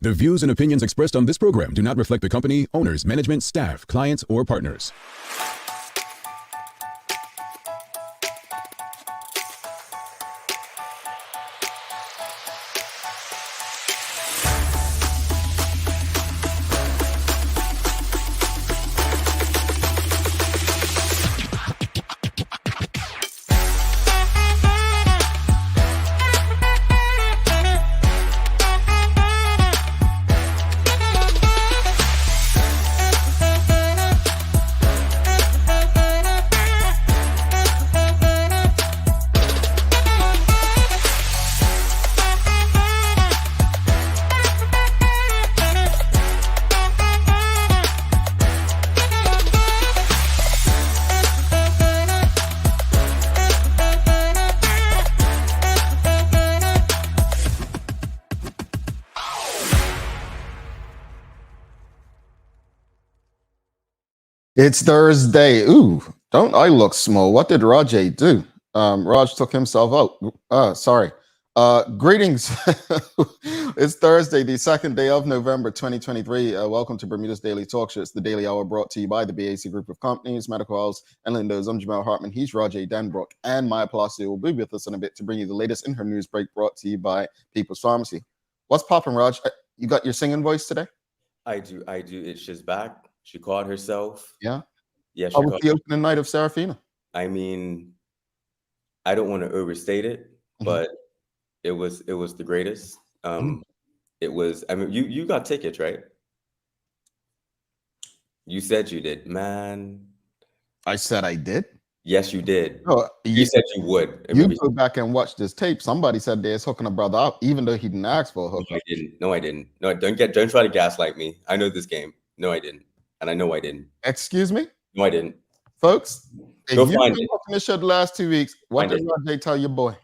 The views and opinions expressed on this program do not reflect the company, owners, management, staff, clients, or partners. It's Thursday. Ooh, don't I look small? What did Rajay do? Raj took himself out. Sorry. Greetings. It's Thursday, the second day of November 2023. Welcome to Bermuda's Daily Talk Show. It's the Daily Hour brought to you by the BAC Group of Companies, Medical House, and Lindos. I'm Jamal Hartman. He's Rajay Denbrook, and Maya Palacio will be with us in a bit to bring you the latest in her news break brought to you by People's Pharmacy. What's popping, Raj? You got your singing voice today? I do. It's just back. She called herself. Yeah. Yeah. How was the opening night of Serafina? I mean, I don't want to overstate it, but it was the greatest. It was. I mean, you got tickets, right? You said you did, man. I said I did. Yes, you did. No, you said you would. You go back and watch this tape. Somebody said they're hooking a brother up, even though he didn't ask for a hookup. No, I didn't. No, don't try to gaslight me. I know this game. No, I didn't. And I know I didn't. Excuse me? No, I didn't. Folks, if go you've find been it. watching this show the last 2 weeks, what did Rajay tell your boy?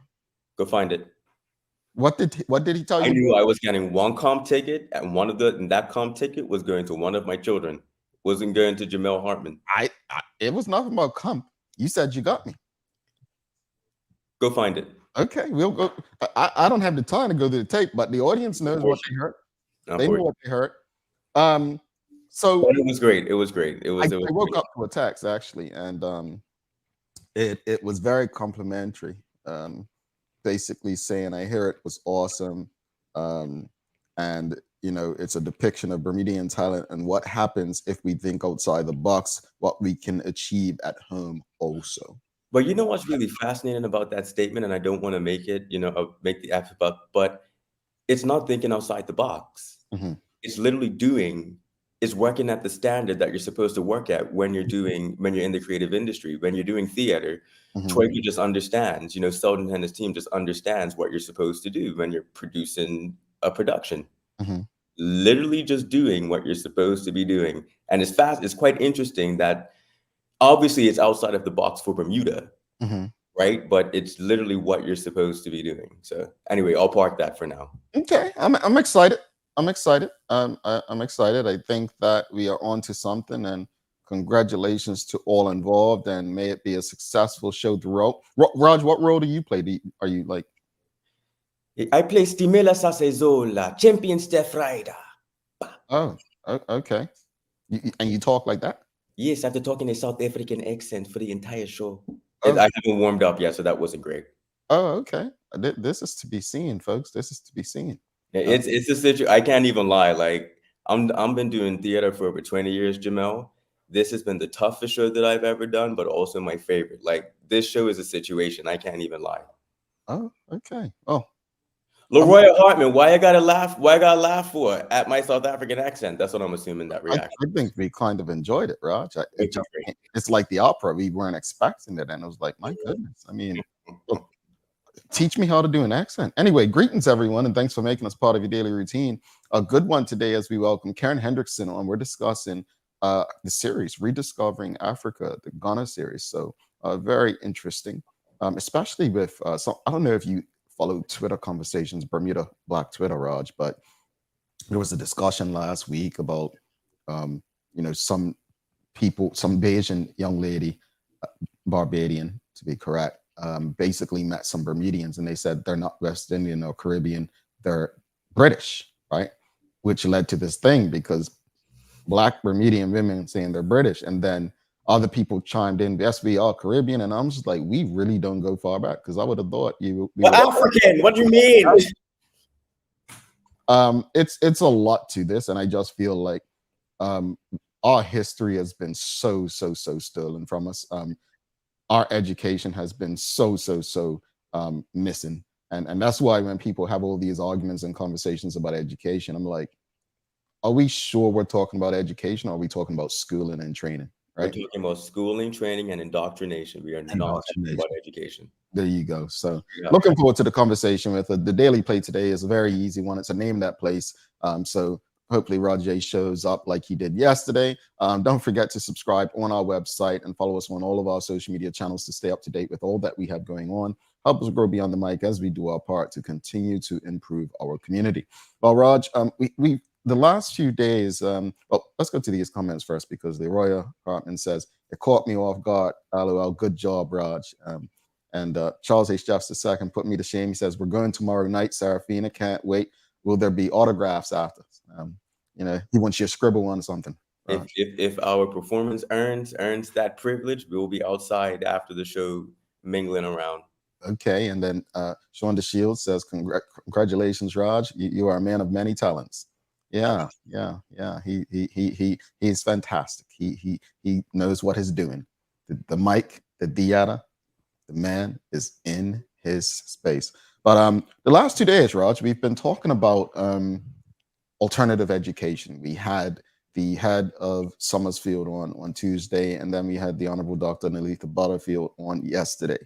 Go find it. What did he tell you? I knew I was getting one comp ticket, and that comp ticket was going to one of my children. Wasn't going to Jamel Hartman. It was nothing about comp. You said you got me. Go find it. Okay, we'll go. I don't have the time to go through the tape, but the audience knows what they heard. They know what they heard. So but it was great. It was great. I woke up to a text actually, and it was very complimentary. Basically saying I hear it was awesome, and you know it's a depiction of Bermudian talent and what happens if we think outside the box, what we can achieve at home also. But you know what's really fascinating about that statement, and I don't want to make it, make the F up, but it's not thinking outside the box. It's literally is working at the standard that you're supposed to work at when you're in the creative industry, when you're doing theater. Troy just understands, Selden and his team just understands what you're supposed to do when you're producing a production. Literally just doing what you're supposed to be doing. And it's quite interesting that obviously it's outside of the box for Bermuda, right? But it's literally what you're supposed to be doing. So anyway, I'll park that for now. Okay, I'm excited. I'm excited. I'm excited. I think that we are on to something, and congratulations to all involved, and may it be a successful show throughout. Raj, what role do you play? Are you like? I play Stimela Sasezola, Champion Steph Rider. Oh, okay. And you talk like that? Yes, I have to talk in a South African accent for the entire show. I haven't warmed up yet, so that wasn't great. Oh, okay. This is to be seen, folks. This is to be seen. It's a situation. I can't even lie. Like I'm been doing theater for over 20 years, Jamel. This has been the toughest show that I've ever done, but also my favorite. Like this show is a situation. I can't even lie. Oh, okay. Oh, Leroy Hartman, why I gotta laugh? Why I gotta laugh for at my South African accent? That's what I'm assuming that reaction. I think we kind of enjoyed it, Raj. It's like the opera. We weren't expecting it, and it was like, my goodness. I mean. Teach me how to do an accent. Anyway, greetings everyone, and thanks for making us part of your daily routine. A good one today as we welcome Karen Hendrickson on. We're discussing the series Rediscovering Africa, the Ghana series. So very interesting, especially with I don't know if you follow Twitter conversations, Bermuda Black Twitter, Raj, but there was a discussion last week about some Bayesian young lady, Barbadian to be correct, basically met some Bermudians, and they said they're not West Indian or Caribbean, they're British, right? which led to this thing because Black Bermudian women saying they're British, and then other people chimed in, yes, we are Caribbean, and I'm just like, we really don't go far back, because I would have thought Well, African, what do you mean? It's a lot to this, and I just feel like our history has been so stolen from us. Our education has been so missing, and that's why when people have all these arguments and conversations about education, I'm like, are we sure we're talking about education, or are we talking about schooling and training? Right? We're talking about schooling, training, and indoctrination. We are not talking about education. There you go. So looking forward to the conversation with the Daily Play today. Is a very easy one. It's a name that place. So hopefully Roger shows up like he did yesterday. Don't forget to subscribe on our website and follow us on all of our social media channels to stay up to date with all that we have going on. Help us grow beyond the mic as we do our part to continue to improve our community. Well, Raj, we the last few days, well, let's go to these comments first, because the Royal Hartman says, it caught me off guard. LOL, good job, Raj. And Charles H. Jeffs II put me to shame. He says, we're going tomorrow night, Serafina, can't wait. Will there be autographs after? You know, he wants you to scribble on something. If our performance earns that privilege, we will be outside after the show mingling around. Okay, and then Sean DeShields says, congratulations, Raj. You are a man of many talents. Yeah. He's fantastic. He knows what he's doing. The mic, the data, the man is in his space. But the last 2 days, Raj, we've been talking about alternative education. We had the head of Summersfield on Tuesday, and then we had the Honorable Dr. Nalitha Butterfield on yesterday.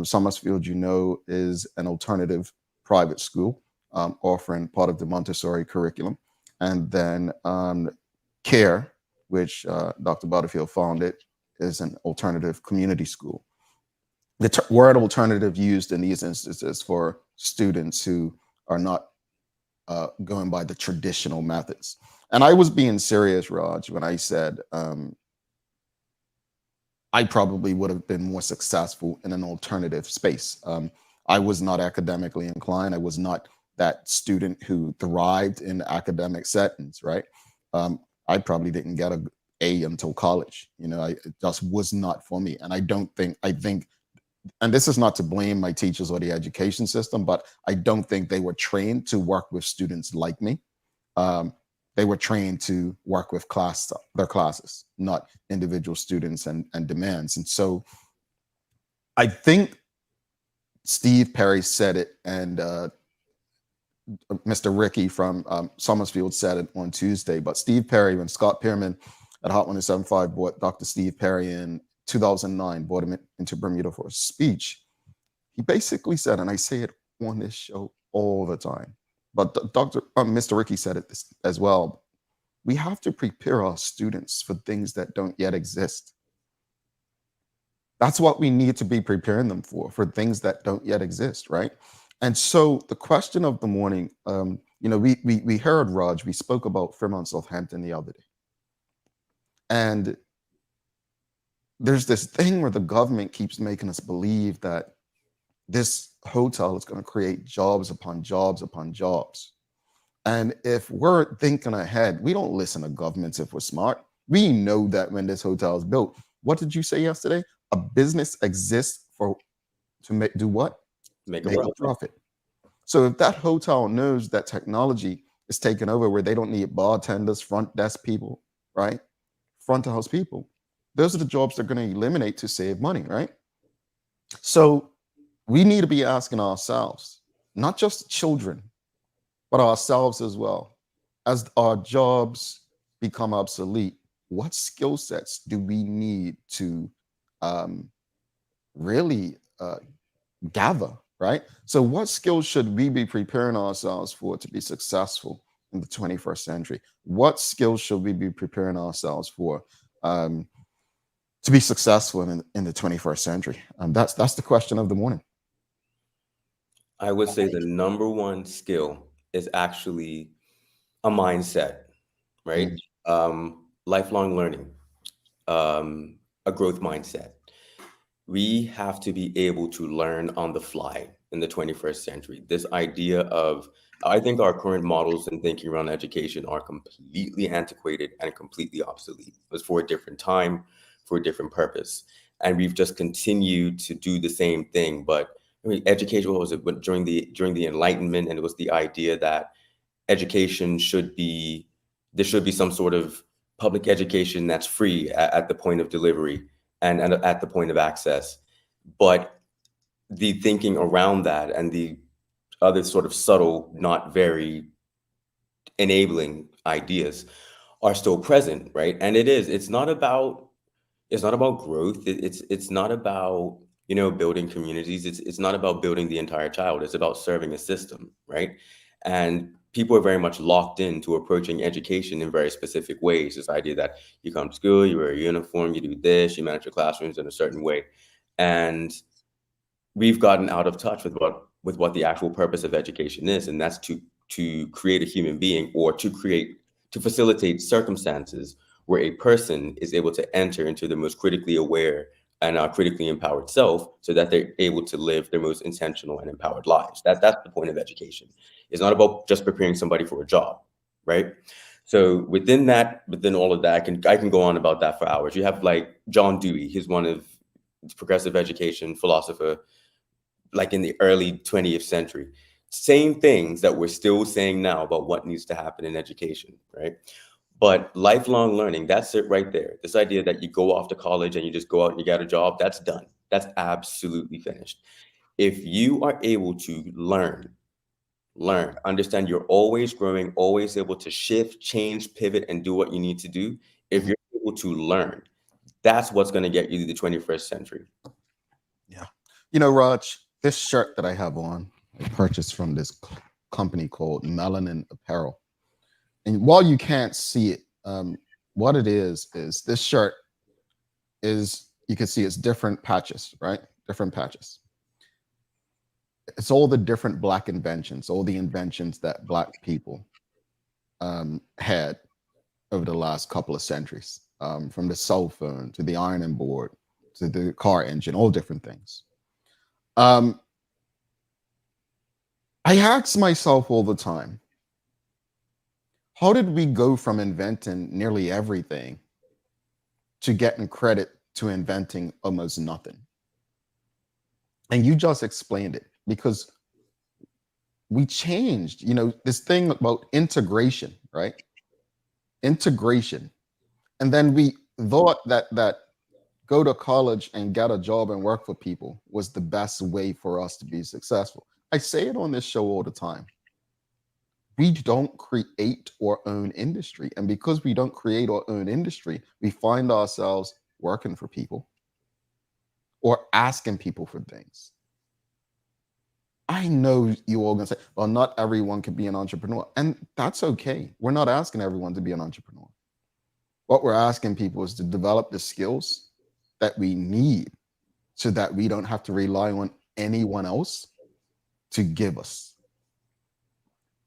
Summersfield, you know, is an alternative private school offering part of the Montessori curriculum. And then CARE, which Dr. Butterfield founded, is an alternative community school. The word alternative used in these instances for students who are not going by the traditional methods. And I was being serious, Raj, when I said I probably would have been more successful in an alternative space. I was not academically inclined. I was not that student who thrived in academic settings, right? I probably didn't get an A until college. You know, it just was not for me. And I think, and this is not to blame my teachers or the education system, but I don't think they were trained to work with students like me. They were trained to work with their classes, not individual students and demands. And so I think Steve Perry said it, and Mr. Ricky from Summersfield said it on Tuesday. But Steve Perry, when Scott Pearman at Hot 107.5 brought Dr. Steve Perry in 2009, brought him into Bermuda for a speech, he basically said, and I say it on this show all the time, but Mr. Ricky said it as well, we have to prepare our students for things that don't yet exist. That's what we need to be preparing them for things that don't yet exist, right? And so the question of the morning, you know, we heard, Raj, we spoke about Fairmont Southampton the other day. And there's this thing where the government keeps making us believe that this hotel is going to create jobs upon jobs upon jobs. And if we're thinking ahead, we don't listen to governments if we're smart. We know that when this hotel is built, what did you say yesterday? A business exists to do what? Make a profit. So if that hotel knows that technology is taking over, where they don't need bartenders, front desk people, right? Front of house people. Those are the jobs they're going to eliminate to save money, right? So we need to be asking ourselves, not just children, but ourselves as well. As our jobs become obsolete, what skill sets do we need to really gather, right? So what skills should we be preparing ourselves for to be successful in the 21st century? What skills should we be preparing ourselves for to be successful in the 21st century? That's the question of the morning. I would say the number one skill is actually a mindset, right? Lifelong learning, a growth mindset. We have to be able to learn on the fly. in the 21st century. This idea of, I think our current models and thinking around education are completely antiquated and completely obsolete. It was for a different time, for a different purpose. And we've just continued to do the same thing. But I mean, education, what was it? But during the Enlightenment, and it was the idea that education should be, there should be some sort of public education that's free at the point of delivery and at the point of access. But the thinking around that and the other sort of subtle, not very enabling ideas are still present, right? And it's not about growth. It's not about, building communities. It's not about building the entire child. It's about serving a system, right? And people are very much locked into approaching education in very specific ways. This idea that you come to school, you wear a uniform, you do this, you manage your classrooms in a certain way. And we've gotten out of touch with what the actual purpose of education is, and that's to create a human being, or to facilitate circumstances where a person is able to enter into the most critically aware and critically empowered self, so that they're able to live their most intentional and empowered lives. That's the point of education. It's not about just preparing somebody for a job, right? So within all of that, I can go on about that for hours. You have like John Dewey. He's one of progressive education philosopher, like in the early 20th century. Same things that we're still saying now about what needs to happen in education, right? But lifelong learning, that's it right there. This idea that you go off to college and you just go out and you get a job, that's done. That's absolutely finished. If you are able to learn, understand you're always growing, always able to shift, change, pivot, and do what you need to do. If you're able to learn, that's what's going to get you to the 21st century. Yeah. Raj, this shirt that I have on, I purchased from this company called Melanin Apparel. And while you can't see it, what it is this shirt is, you can see it's different patches, right? Different patches. It's all the different Black inventions, all the inventions that Black people had over the last couple of centuries, from the cell phone to the ironing board to the car engine, all different things. I ask myself all the time, how did we go from inventing nearly everything to getting credit to inventing almost nothing? And you just explained it, because we changed, this thing about integration, right? Integration. And then we thought that go to college and get a job and work for people was the best way for us to be successful. I say it on this show all the time. We don't create our own industry. And because we don't create our own industry, we find ourselves working for people or asking people for things. I know you all gonna say, well, not everyone can be an entrepreneur. And that's okay. We're not asking everyone to be an entrepreneur. What we're asking people is to develop the skills that we need so that we don't have to rely on anyone else to give us.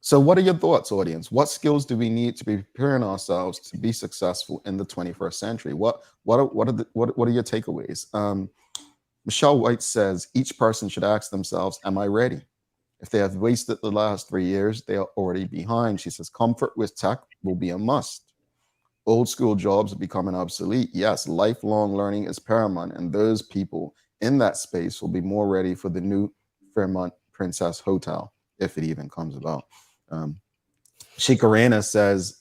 So what are your thoughts, audience? What skills do we need to be preparing ourselves to be successful in the 21st century? What are your takeaways? Michelle White says, each person should ask themselves, am I ready? If they have wasted the last 3 years, they are already behind. She says, comfort with tech will be a must. Old school jobs are becoming obsolete. Yes, lifelong learning is paramount, and those people in that space will be more ready for the new Fairmont Princess Hotel, if it even comes about. Shikarena says,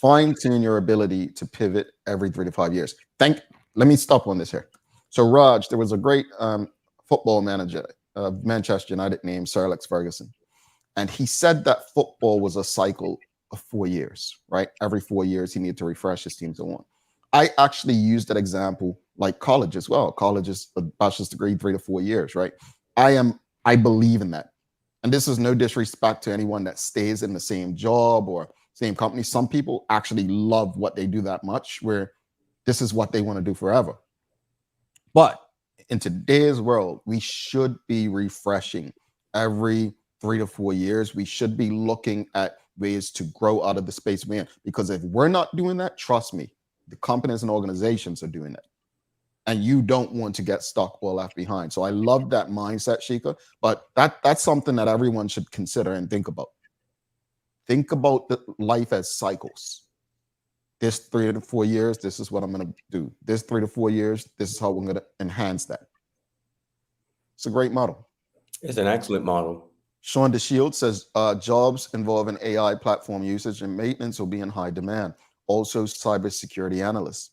fine tune your ability to pivot every 3 to 5 years. Let me stop on this here. So Raj, there was a great football manager of Manchester United named Sir Alex Ferguson. And he said that football was a cycle of 4 years, right? Every 4 years, he needed to refresh his team to one. I actually used that example like college as well. College is a bachelor's degree, 3 to 4 years, right? I believe in that. And this is no disrespect to anyone that stays in the same job or same company. Some people actually love what they do that much, where this is what they want to do forever. But in today's world, we should be refreshing every 3 to 4 years. We should be looking at ways to grow out of the space we're in. Because if we're not doing that, trust me, the companies and organizations are doing that. and you don't want to get stuck or left behind. So I love that mindset, Sheikah. But that's something that everyone should consider and think about. Think about the life as cycles. This 3 to 4 years, this is what I'm going to do. This 3 to 4 years, this is how I'm going to enhance that. It's a great model. It's an excellent model. Sean DeShield says jobs involving AI platform usage and maintenance will be in high demand. Also, cybersecurity analysts.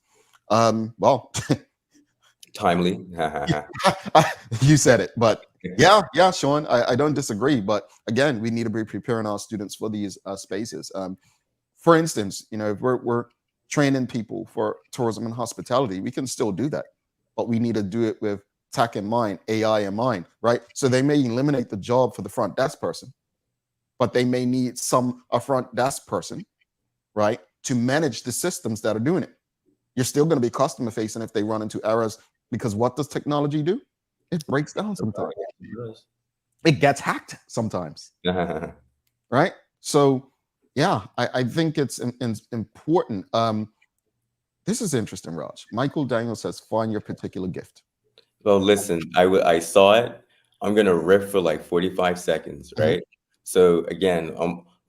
Well, timely. You said it, but yeah, Sean, I don't disagree. But again, we need to be preparing our students for these spaces. For instance, if we're training people for tourism and hospitality, we can still do that, but we need to do it with tech in mind, AI in mind, right? So they may eliminate the job for the front desk person, but they may need a front desk person, right, to manage the systems that are doing it. You're still going to be customer facing if they run into errors, because what does technology do? It breaks down sometimes. It gets hacked sometimes, right? So yeah, I think it's important. This is interesting, Raj. Michael Daniel says, find your particular gift. Well, listen, I saw it. I'm gonna riff for like 45 seconds, right? Mm-hmm. So again,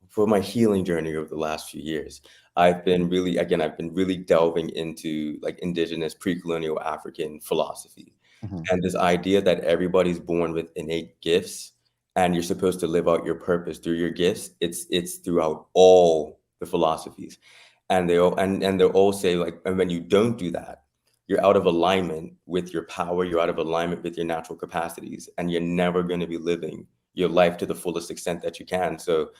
for my healing journey over the last few years, I've been really delving into like indigenous pre-colonial African philosophy, and this idea that everybody's born with innate gifts, and you're supposed to live out your purpose through your gifts. It's throughout all the philosophies, and they all say like, and when you don't do that, you're out of alignment with your power, you're out of alignment with your natural capacities, and you're never going to be living your life to the fullest extent that you can. So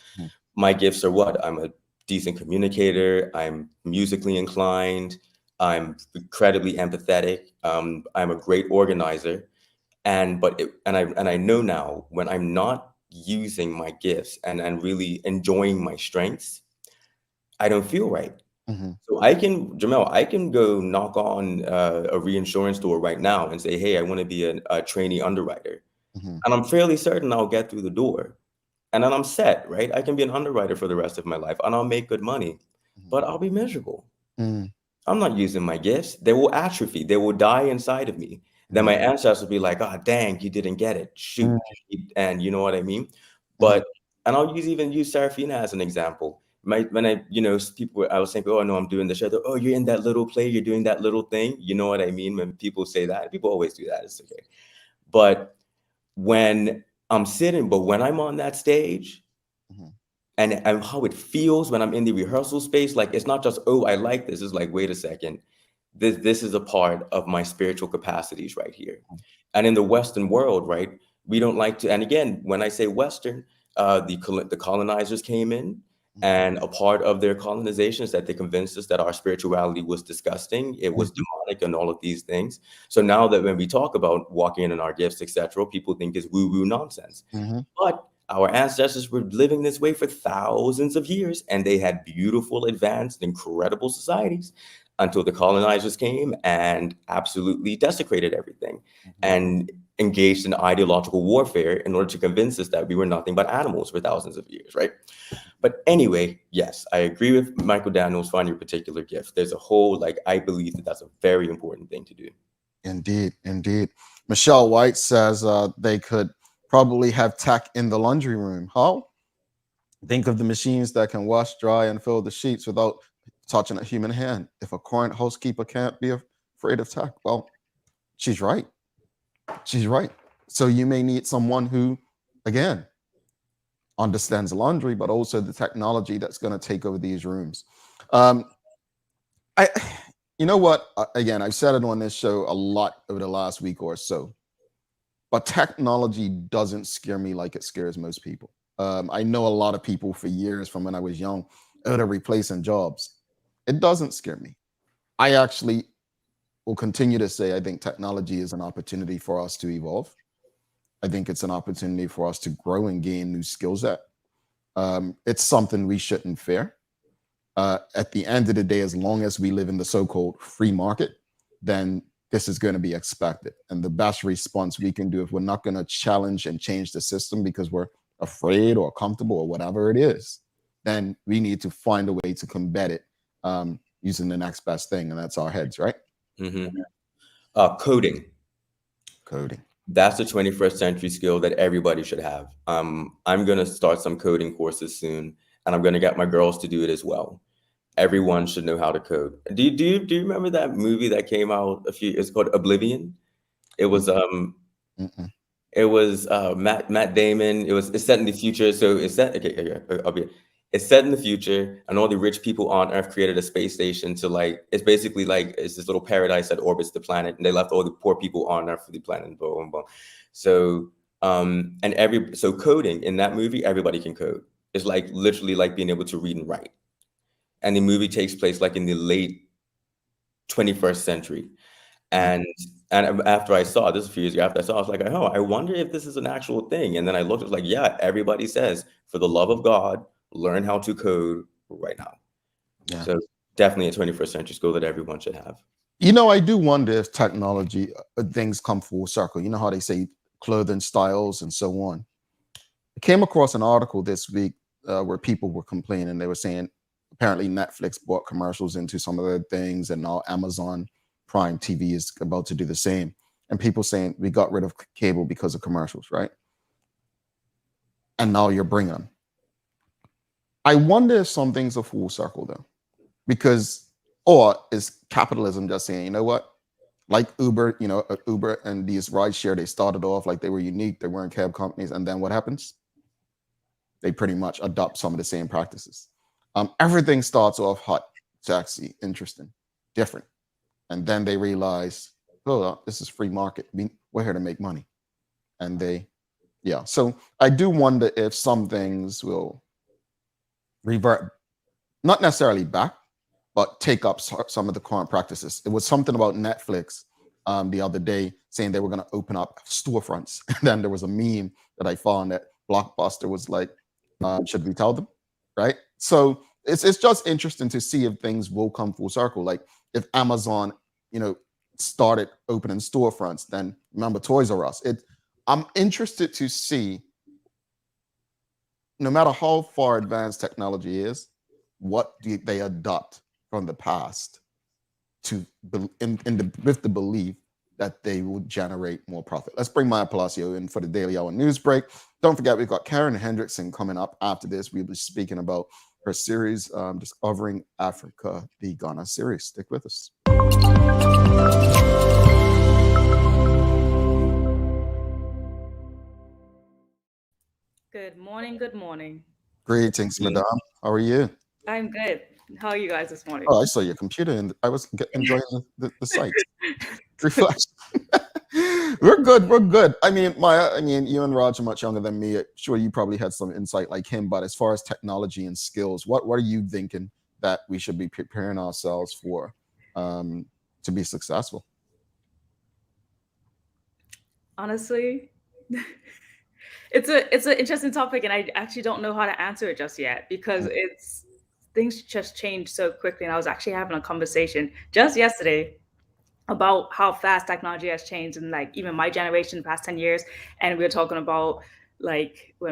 my gifts are what? I'm a decent communicator, I'm musically inclined, I'm incredibly empathetic, I'm a great organizer. And I know now when I'm not using my gifts and really enjoying my strengths, I don't feel right. So Jamel, I can go knock on a reinsurance store right now and say, hey, I want to be a trainee underwriter. And I'm fairly certain I'll get through the door. And then I'm set, right? I can be an underwriter for the rest of my life and I'll make good money, but I'll be miserable. I'm not using my gifts. They will atrophy. They will die inside of me. Then my ancestors will be like, oh, dang, you didn't get it. Shoot. And you know what I mean? But, and I'll use Serafina as an example. I was saying, oh, no, I'm doing the show. Oh, you're in that little play. You're doing that little thing. You know what I mean? When people say that, people always do that. It's okay. But when I'm on that stage and how it feels when I'm in the rehearsal space, like, it's not just, oh, I like this. It's like, wait a second. This is a part of my spiritual capacities right here. And in the Western world, right, we don't like to, and again, when I say Western, the colonizers came in, and a part of their colonization is that they convinced us that our spirituality was disgusting, it was demonic, and all of these things. So now that when we talk about walking in our gifts, etc., people think it's woo-woo nonsense. But our ancestors were living this way for thousands of years, and they had beautiful, advanced, incredible societies until the colonizers came and absolutely desecrated everything and engaged in ideological warfare in order to convince us that we were nothing but animals for thousands of years, right? But anyway, yes, I agree with Michael Daniels, find your particular gift. There's a whole, I believe that's a very important thing to do. Indeed. Michelle White says they could probably have tech in the laundry room. How? Think of the machines that can wash, dry, and fill the sheets without touching a human hand. If a current housekeeper can't be afraid of tech, well, she's right. So you may need someone who, again, understands laundry, but also the technology that's going to take over these rooms. You know what? Again, I've said it on this show a lot over the last week or so, but technology doesn't scare me like it scares most people. I know a lot of people for years from when I was young, they're replacing jobs. It doesn't scare me. I actually will continue to say I think technology is an opportunity for us to evolve. I think it's an opportunity for us to grow and gain new skill set. It's something we shouldn't fear. At the end of the day, as long as we live in the so-called free market, then this is going to be expected. And the best response we can do, if we're not going to challenge and change the system because we're afraid or comfortable or whatever it is, then we need to find a way to combat it using the next best thing, and that's our heads, right? Coding. Coding. That's the 21st century skill that everybody should have. I'm going to start some coding courses soon, and I'm going to get my girls to do it as well. Everyone should know how to code. Do you remember that movie that came out a few years? It's called Oblivion. It was Matt Damon. It's set in the future. So it's set it's set in the future, and all the rich people on Earth created a space station to it's basically it's this little paradise that orbits the planet, and they left all the poor people on Earth for the planet. Blah, blah, blah. So so coding in that movie, everybody can code. It's literally being able to read and write. And the movie takes place in the late 21st century. And after I saw this a few years ago, after I saw, I was like, oh, I wonder if this is an actual thing. And then I looked, it was yeah, everybody says, for the love of God, learn how to code right now. Yeah. So definitely a 21st century skill that everyone should have. I do wonder if technology, things come full circle. You know how they say clothing styles and so on. I came across an article this week where people were complaining. They were saying, apparently Netflix brought commercials into some of their things, and now Amazon Prime TV is about to do the same. And people saying we got rid of cable because of commercials, right? And now you're bringing them. I wonder if some things are full circle though, or is capitalism just saying, you know what? Like Uber, Uber and these rideshare, they started off like they were unique, they weren't cab companies, and then what happens? They pretty much adopt some of the same practices. Everything starts off hot, sexy, interesting, different. And then they realize, oh, this is free market. We're here to make money. And so I do wonder if some things will revert, not necessarily back, but take up some of the current practices. It was something about Netflix the other day saying they were going to open up storefronts. And then there was a meme that I found that Blockbuster was like, should we tell them? Right? So it's just interesting to see if things will come full circle. Like if Amazon, started opening storefronts, then remember Toys R Us. I'm interested to see, no matter how far advanced technology is, what do they adopt from the past with the belief that they will generate more profit. Let's bring Maya Palacio in for the Daily Hour news break. Don't forget, we've got Karen Hendrickson coming up after this. We'll be speaking about her series, Discovering Africa, the Ghana series. Stick with us. Good morning. Good morning. Greetings, madame. How are you? I'm good. How are you guys this morning? Oh, I saw your computer and I was enjoying the site. Reflection. We're good. We're good. I mean, Maya, you and Raj are much younger than me. Sure, you probably had some insight like him, but as far as technology and skills, what are you thinking that we should be preparing ourselves for to be successful? Honestly, it's an interesting topic, and I actually don't know how to answer it just yet because things just change so quickly. And I was actually having a conversation just yesterday about how fast technology has changed in even my generation the past 10 years. And we were talking about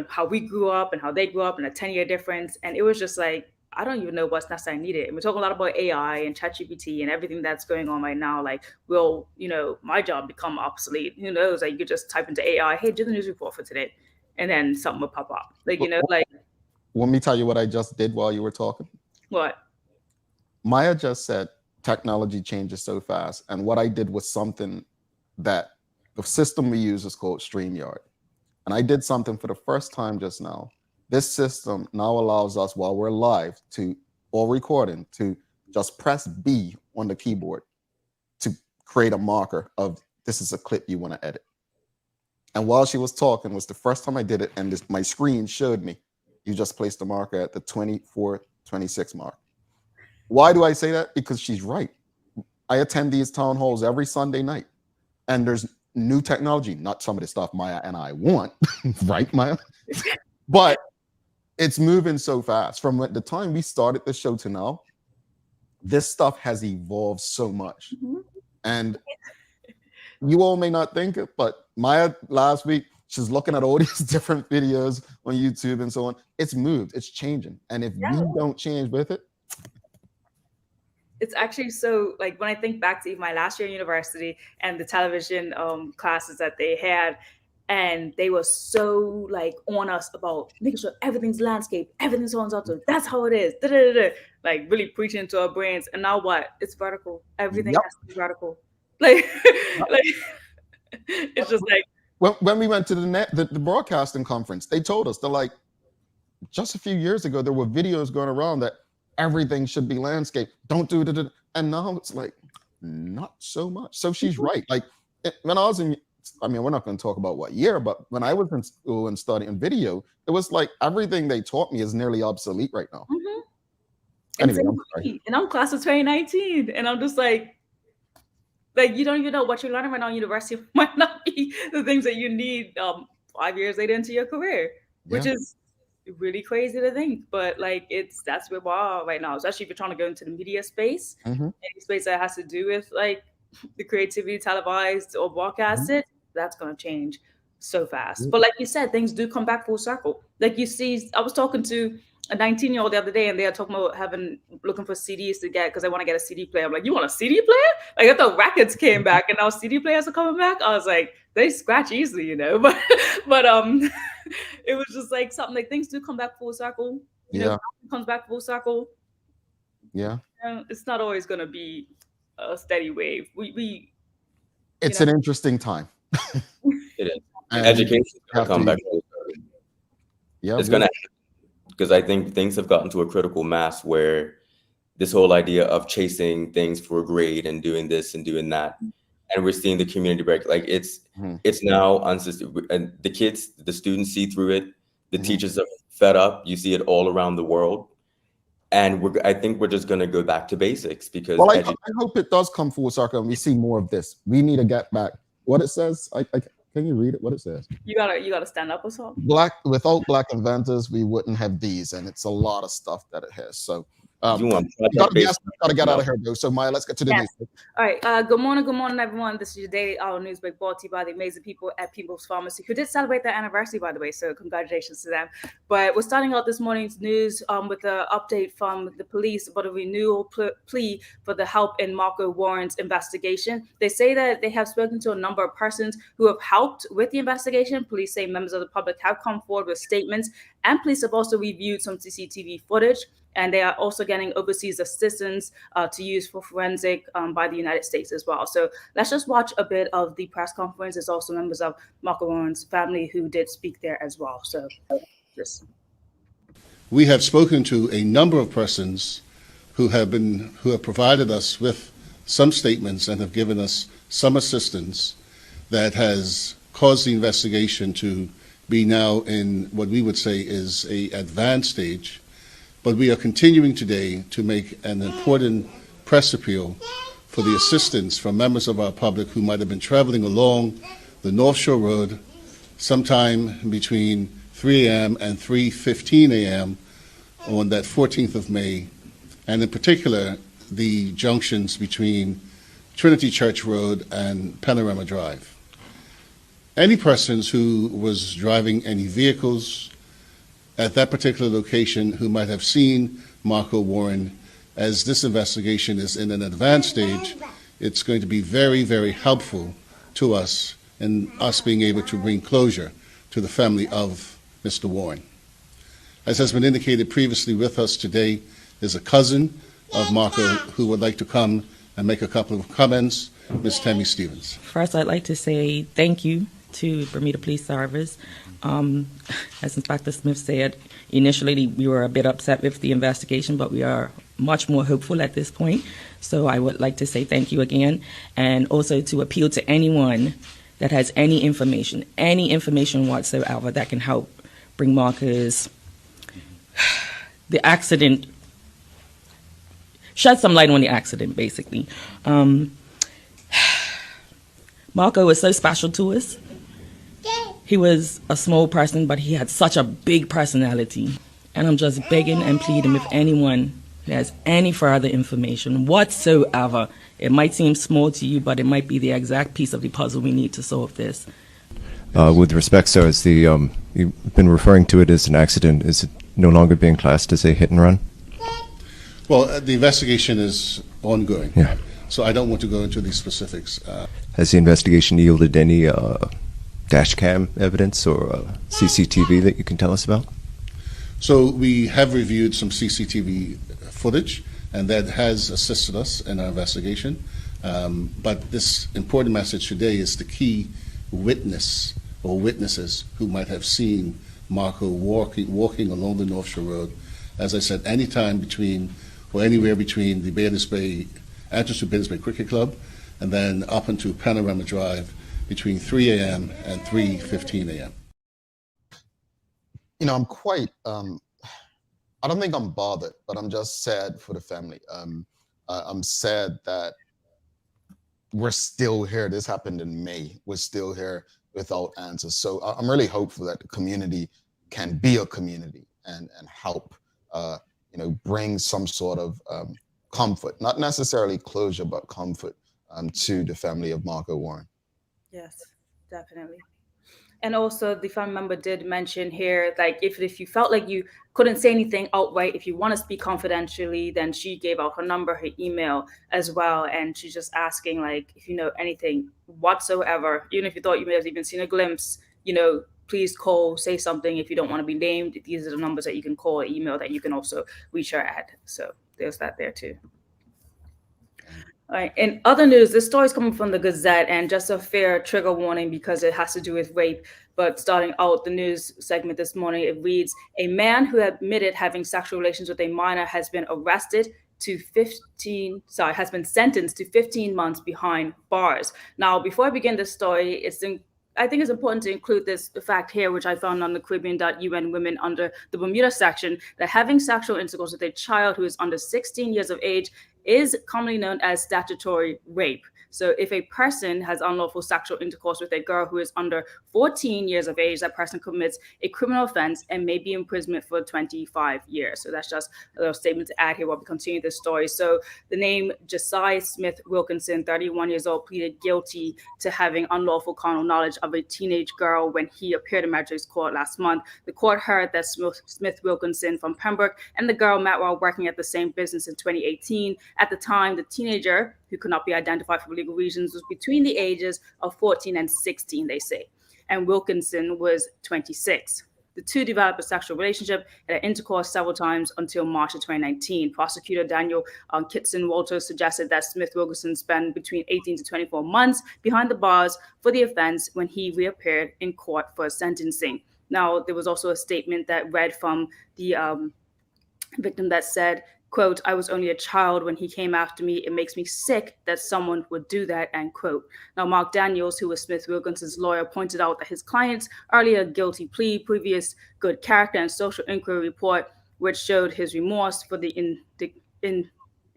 how we grew up and how they grew up and a 10-year difference. And it was just I don't even know what's necessarily needed. And we're talking a lot about AI and ChatGPT and everything that's going on right now. Will, my job become obsolete? Who knows? You could just type into AI, hey, do the news report for today. And then something will pop up. Want me to tell you what I just did while you were talking? What? Maya just said technology changes so fast. And what I did was something that the system we use is called StreamYard. And I did something for the first time just now. This system now allows us while we're live or recording to just press B on the keyboard to create a marker of this is a clip you want to edit. And while she was talking was the first time I did it. And my screen showed me, you just placed the marker at the 24-26 mark. Why do I say that? Because she's right. I attend these town halls every Sunday night, and there's new technology, not some of the stuff Maya and I want, right, Maya? But it's moving so fast. From the time we started the show to now, this stuff has evolved so much. Mm-hmm. And you all may not think it, but Maya last week, she's looking at all these different videos on YouTube and so on. It's moved, it's changing. And if we don't change with it, it's actually so, like, when I think back to even my last year in university and the television classes that they had, and they were so like on us about making sure everything's landscape, everything's horizontal. That's how it is. Da, da, da, da. Like really preaching to our brains. And now what? It's vertical. Everything Yep. has to be vertical. Like, like it's just like when we went to the broadcasting conference, they told us, they're like, just a few years ago, there were videos going around that everything should be landscape. Don't do it. And now it's like, not so much. So she's right. Like when I was in, I mean, we're not going to talk about what year, but when I was in school and studying video, it was like everything they taught me is nearly obsolete right now. Anyway, I'm sorry. And I'm class of 2019, and I'm just like you don't even know what you're learning right now in university might not be the things that you need 5 years later into your career, which is really crazy to think. But like that's where we are right now, especially if you're trying to go into the media space, any space that has to do with like the creativity televised or broadcasted. That's going to change so fast. But like you said, things do come back full circle. Like you see, I was talking to a 19-year-old the other day, and they are talking about looking for CDs to get because they want to get a CD player. I'm like, you want a CD player? Like I thought records came back, and now CD players are coming back. I was like, they scratch easily, you know. But it was just like something like things do come back full circle. You know, comes back full circle. Yeah, it's not always going to be a steady wave. It's an interesting time. It is. Education is going to come back. Yeah, it's going to, because I think things have gotten to a critical mass where this whole idea of chasing things for a grade and doing this and doing that, and we're seeing the community break. Like it's now unsistable, and the students see through it. The teachers are fed up. You see it all around the world. And I think we're just going to go back to basics because. Well, I hope it does come full circle and we see more of this. We need to get back. What it says, can you read it? What it says? You gotta stand up or something. Without black inventors, we wouldn't have these, and it's a lot of stuff that it has. So. Gotta get out of here, though. So Maya, let's get to the news. All right. Good morning, everyone. This is your daily hour news break brought to you by the amazing people at People's Pharmacy, who did celebrate their anniversary, by the way. So congratulations to them. But we're starting out this morning's news with an update from the police about a renewal plea for the help in Marco Warren's investigation. They say that they have spoken to a number of persons who have helped with the investigation. Police say members of the public have come forward with statements, and police have also reviewed some CCTV footage. And they are also getting overseas assistance to use for forensic by the United States as well. So let's just watch a bit of the press conference. There's also members of Marco Warren's family who did speak there as well. So just. We have spoken to a number of persons who have provided us with some statements and have given us some assistance that has caused the investigation to be now in what we would say is an advanced stage. But we are continuing today to make an important press appeal for the assistance from members of our public who might have been traveling along the North Shore Road sometime between 3 a.m. and 3:15 a.m. on that 14th of May, and in particular, the junctions between Trinity Church Road and Panorama Drive. Any persons who was driving any vehicles at that particular location who might have seen Marco Warren, as this investigation is in an advanced stage, it's going to be very, very helpful to us in us being able to bring closure to the family of Mr. Warren. As has been indicated previously, with us today is a cousin of Marco who would like to come and make a couple of comments. Ms. Tammy Stevens. First, I'd like to say thank you to Bermuda Police Service. As Inspector Smith said, initially we were a bit upset with the investigation, but we are much more hopeful at this point. So I would like to say thank you again, and also to appeal to anyone that has any information whatsoever that can help bring Marco's, the accident, shed some light on the accident, basically. Marco was so special to us. He was a small person, but he had such a big personality. And I'm just begging and pleading with anyone who has any further information whatsoever. It might seem small to you, but it might be the exact piece of the puzzle we need to solve this. With respect, sir, as you've been referring to it as an accident, is it no longer being classed as a hit and run? Well, the investigation is ongoing. Yeah. So I don't want to go into the specifics. Has the investigation yielded any dash cam evidence or CCTV that you can tell us about? So we have reviewed some CCTV footage, and that has assisted us in our investigation. But this important message today is the key witness or witnesses who might have seen Marco walking along the North Shore Road. As I said, anytime between or anywhere between the Bayless Bay entrance to Bayless Bay Cricket Club and then up into Panorama Drive between 3 a.m. and 3:15 a.m. You know, I'm quite, I don't think I'm bothered, but I'm just sad for the family. I'm sad that we're still here. This happened in May. We're still here without answers. So I'm really hopeful that the community can be a community and help, you know, bring some sort of comfort, not necessarily closure, but comfort to the family of Marco Warren. Yes, definitely. And also the family member did mention here, like if you felt like you couldn't say anything outright, if you want to speak confidentially, then she gave out her number, her email as well. And she's just asking, like, if you know anything whatsoever, even if you thought you may have even seen a glimpse, you know, please call, say something. If you don't want to be named, these are the numbers that you can call, email that you can also reach her at. So there's that there too. All right. In other news, this story is coming from the Gazette, and just a fair trigger warning because it has to do with rape. But starting out the news segment this morning, it reads, a man who admitted having sexual relations with a minor has been sentenced to 15 months behind bars. Now, before I begin this story, I think it's important to include this fact here, which I found on the Caribbean.UN Women under the Bermuda section, that having sexual intercourse with a child who is under 16 years of age is commonly known as statutory rape. So if a person has unlawful sexual intercourse with a girl who is under 14 years of age, that person commits a criminal offense and may be imprisoned for 25 years. So that's just a little statement to add here while we continue this story. So the name Josiah Smith Wilkinson, 31 years old, pleaded guilty to having unlawful carnal knowledge of a teenage girl when he appeared in magistrate's court last month. The court heard that Smith Wilkinson from Pembroke and the girl met while working at the same business in 2018. At the time, the teenager, who could not be identified for legal reasons, was between the ages of 14 and 16, they say, and Wilkinson was 26. The two developed a sexual relationship and had intercourse several times until March of 2019. Prosecutor Daniel Kitson Walters suggested that Smith Wilkinson spend between 18 to 24 months behind the bars for the offense when he reappeared in court for sentencing. Now, there was also a statement that read from the victim that said, quote, I was only a child when he came after me. It makes me sick that someone would do that, end quote. Now, Mark Daniels, who was Smith Wilkinson's lawyer, pointed out that his client's earlier guilty plea, previous good character and social inquiry report, which showed his remorse for the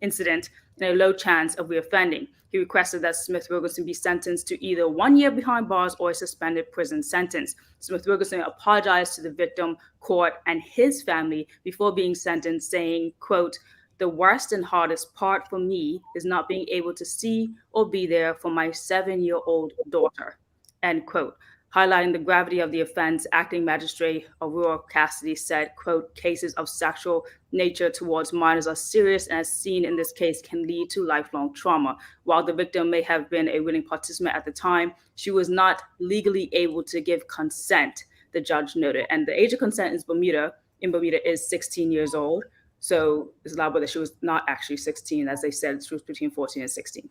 incident and a low chance of reoffending. He requested that Smith Wilkinson be sentenced to either 1 year behind bars or a suspended prison sentence. Smith Wilkinson apologized to the victim, court, and his family before being sentenced, saying, quote, the worst and hardest part for me is not being able to see or be there for my 7-year-old daughter, end quote. Highlighting the gravity of the offense, acting magistrate Aurora Cassidy said, quote, cases of sexual nature towards minors are serious and as seen in this case can lead to lifelong trauma. While the victim may have been a willing participant at the time, she was not legally able to give consent, the judge noted. And the age of consent in Bermuda is 16 years old. So it's allowable that she was not actually 16, as they said, she was between 14 and 16.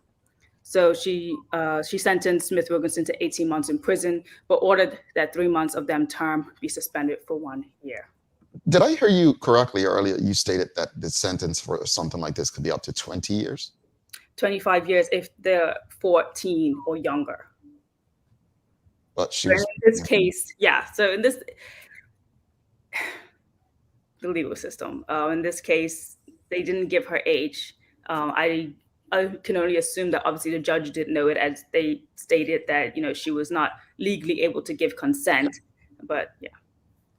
So she sentenced Smith Wilkinson to 18 months in prison, but ordered that 3 months of them term be suspended for 1 year. Did I hear you correctly earlier? You stated that the sentence for something like this could be up to 20 years? 25 years if they're 14 or younger. But she in was, this case, yeah. So in this, the legal system, in this case, they didn't give her age. I can only assume that obviously the judge didn't know it, as they stated that, you know, she was not legally able to give consent, but yeah.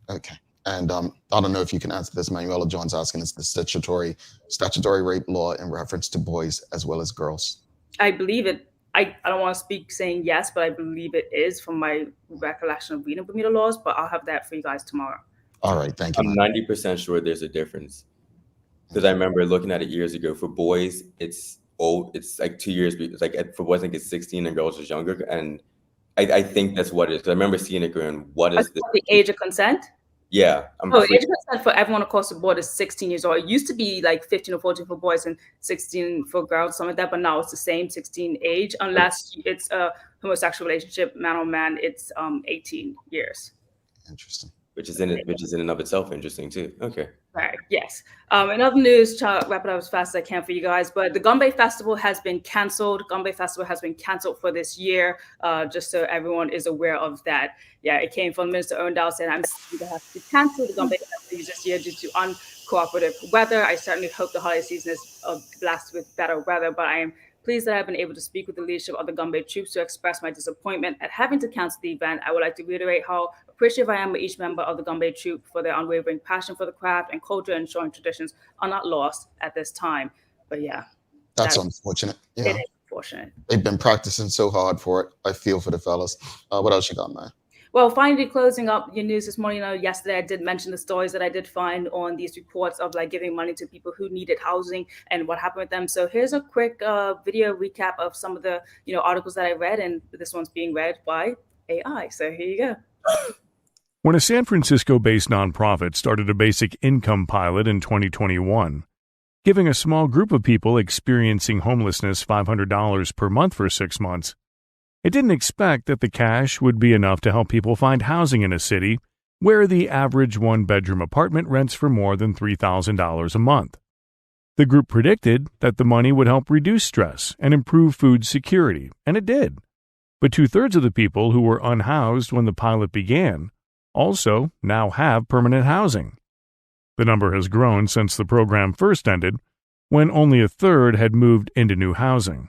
Okay. And I don't know if you can answer this. Manuela Jones asking, is the statutory rape law in reference to boys as well as girls? I believe it. I don't want to speak saying yes, but I believe it is from my recollection of reading Bermuda laws, but I'll have that for you guys tomorrow. All right. Thank you. I'm 90% sure there's a difference. Because I remember looking at it years ago. For boys, it's old. It's like 2 years. It's like for boys, I think it's 16, and girls is younger. And I think that's what it is. 'Cause I remember seeing it going, what is this? The age of consent? Yeah. Age of consent for everyone across the board is 16 years old. It used to be like 15 or 14 for boys and 16 for girls, something like that. But now it's the same 16 age, unless it's a homosexual relationship, man on man. It's 18 years. Interesting. Which is in and of itself interesting too. Okay. Right. Yes. In other news, to wrap it up as fast as I can for you guys, but the Gombe Festival has been canceled. Gombe Festival has been canceled for this year, just so everyone is aware of that. Yeah, it came from Minister Erndal saying, I'm going to have to cancel the Gombe Festival this year due to uncooperative weather. I certainly hope the holiday season is blessed with better weather, but I am pleased that I've been able to speak with the leadership of the Gombe troops to express my disappointment at having to cancel the event. I would like to reiterate how appreciative I am of each member of the Gombe troop for their unwavering passion for the craft and culture, ensuring traditions are not lost at this time. But yeah. That's unfortunate. Yeah. It is unfortunate. They've been practicing so hard for it. I feel for the fellas. What else you got, man? Well, finally closing up your news this morning. Yesterday I did mention the stories that I did find on these reports of like giving money to people who needed housing and what happened with them. So here's a quick video recap of some of the articles that I read, and this one's being read by AI. So here you go. When a San Francisco-based nonprofit started a basic income pilot in 2021, giving a small group of people experiencing homelessness $500 per month for 6 months, it didn't expect that the cash would be enough to help people find housing in a city where the average one-bedroom apartment rents for more than $3,000 a month. The group predicted that the money would help reduce stress and improve food security, and it did. But 2/3 of the people who were unhoused when the pilot began also now have permanent housing. The number has grown since the program first ended, when only 1/3 had moved into new housing.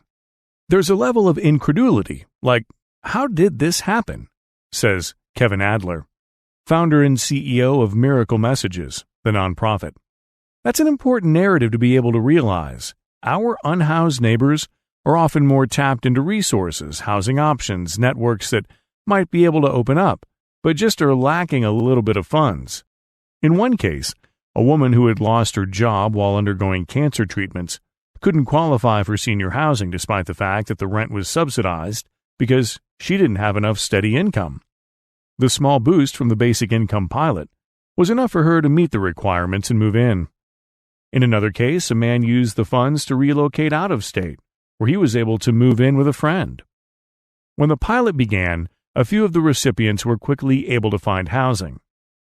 There's a level of incredulity, like, how did this happen? Says Kevin Adler, founder and CEO of Miracle Messages, the nonprofit. That's an important narrative to be able to realize. Our unhoused neighbors are often more tapped into resources, housing options, networks that might be able to open up, but just are lacking a little bit of funds. In one case, a woman who had lost her job while undergoing cancer treatments couldn't qualify for senior housing despite the fact that the rent was subsidized because she didn't have enough steady income. The small boost from the basic income pilot was enough for her to meet the requirements and move in. In another case, a man used the funds to relocate out of state, where he was able to move in with a friend. When the pilot began, a few of the recipients were quickly able to find housing.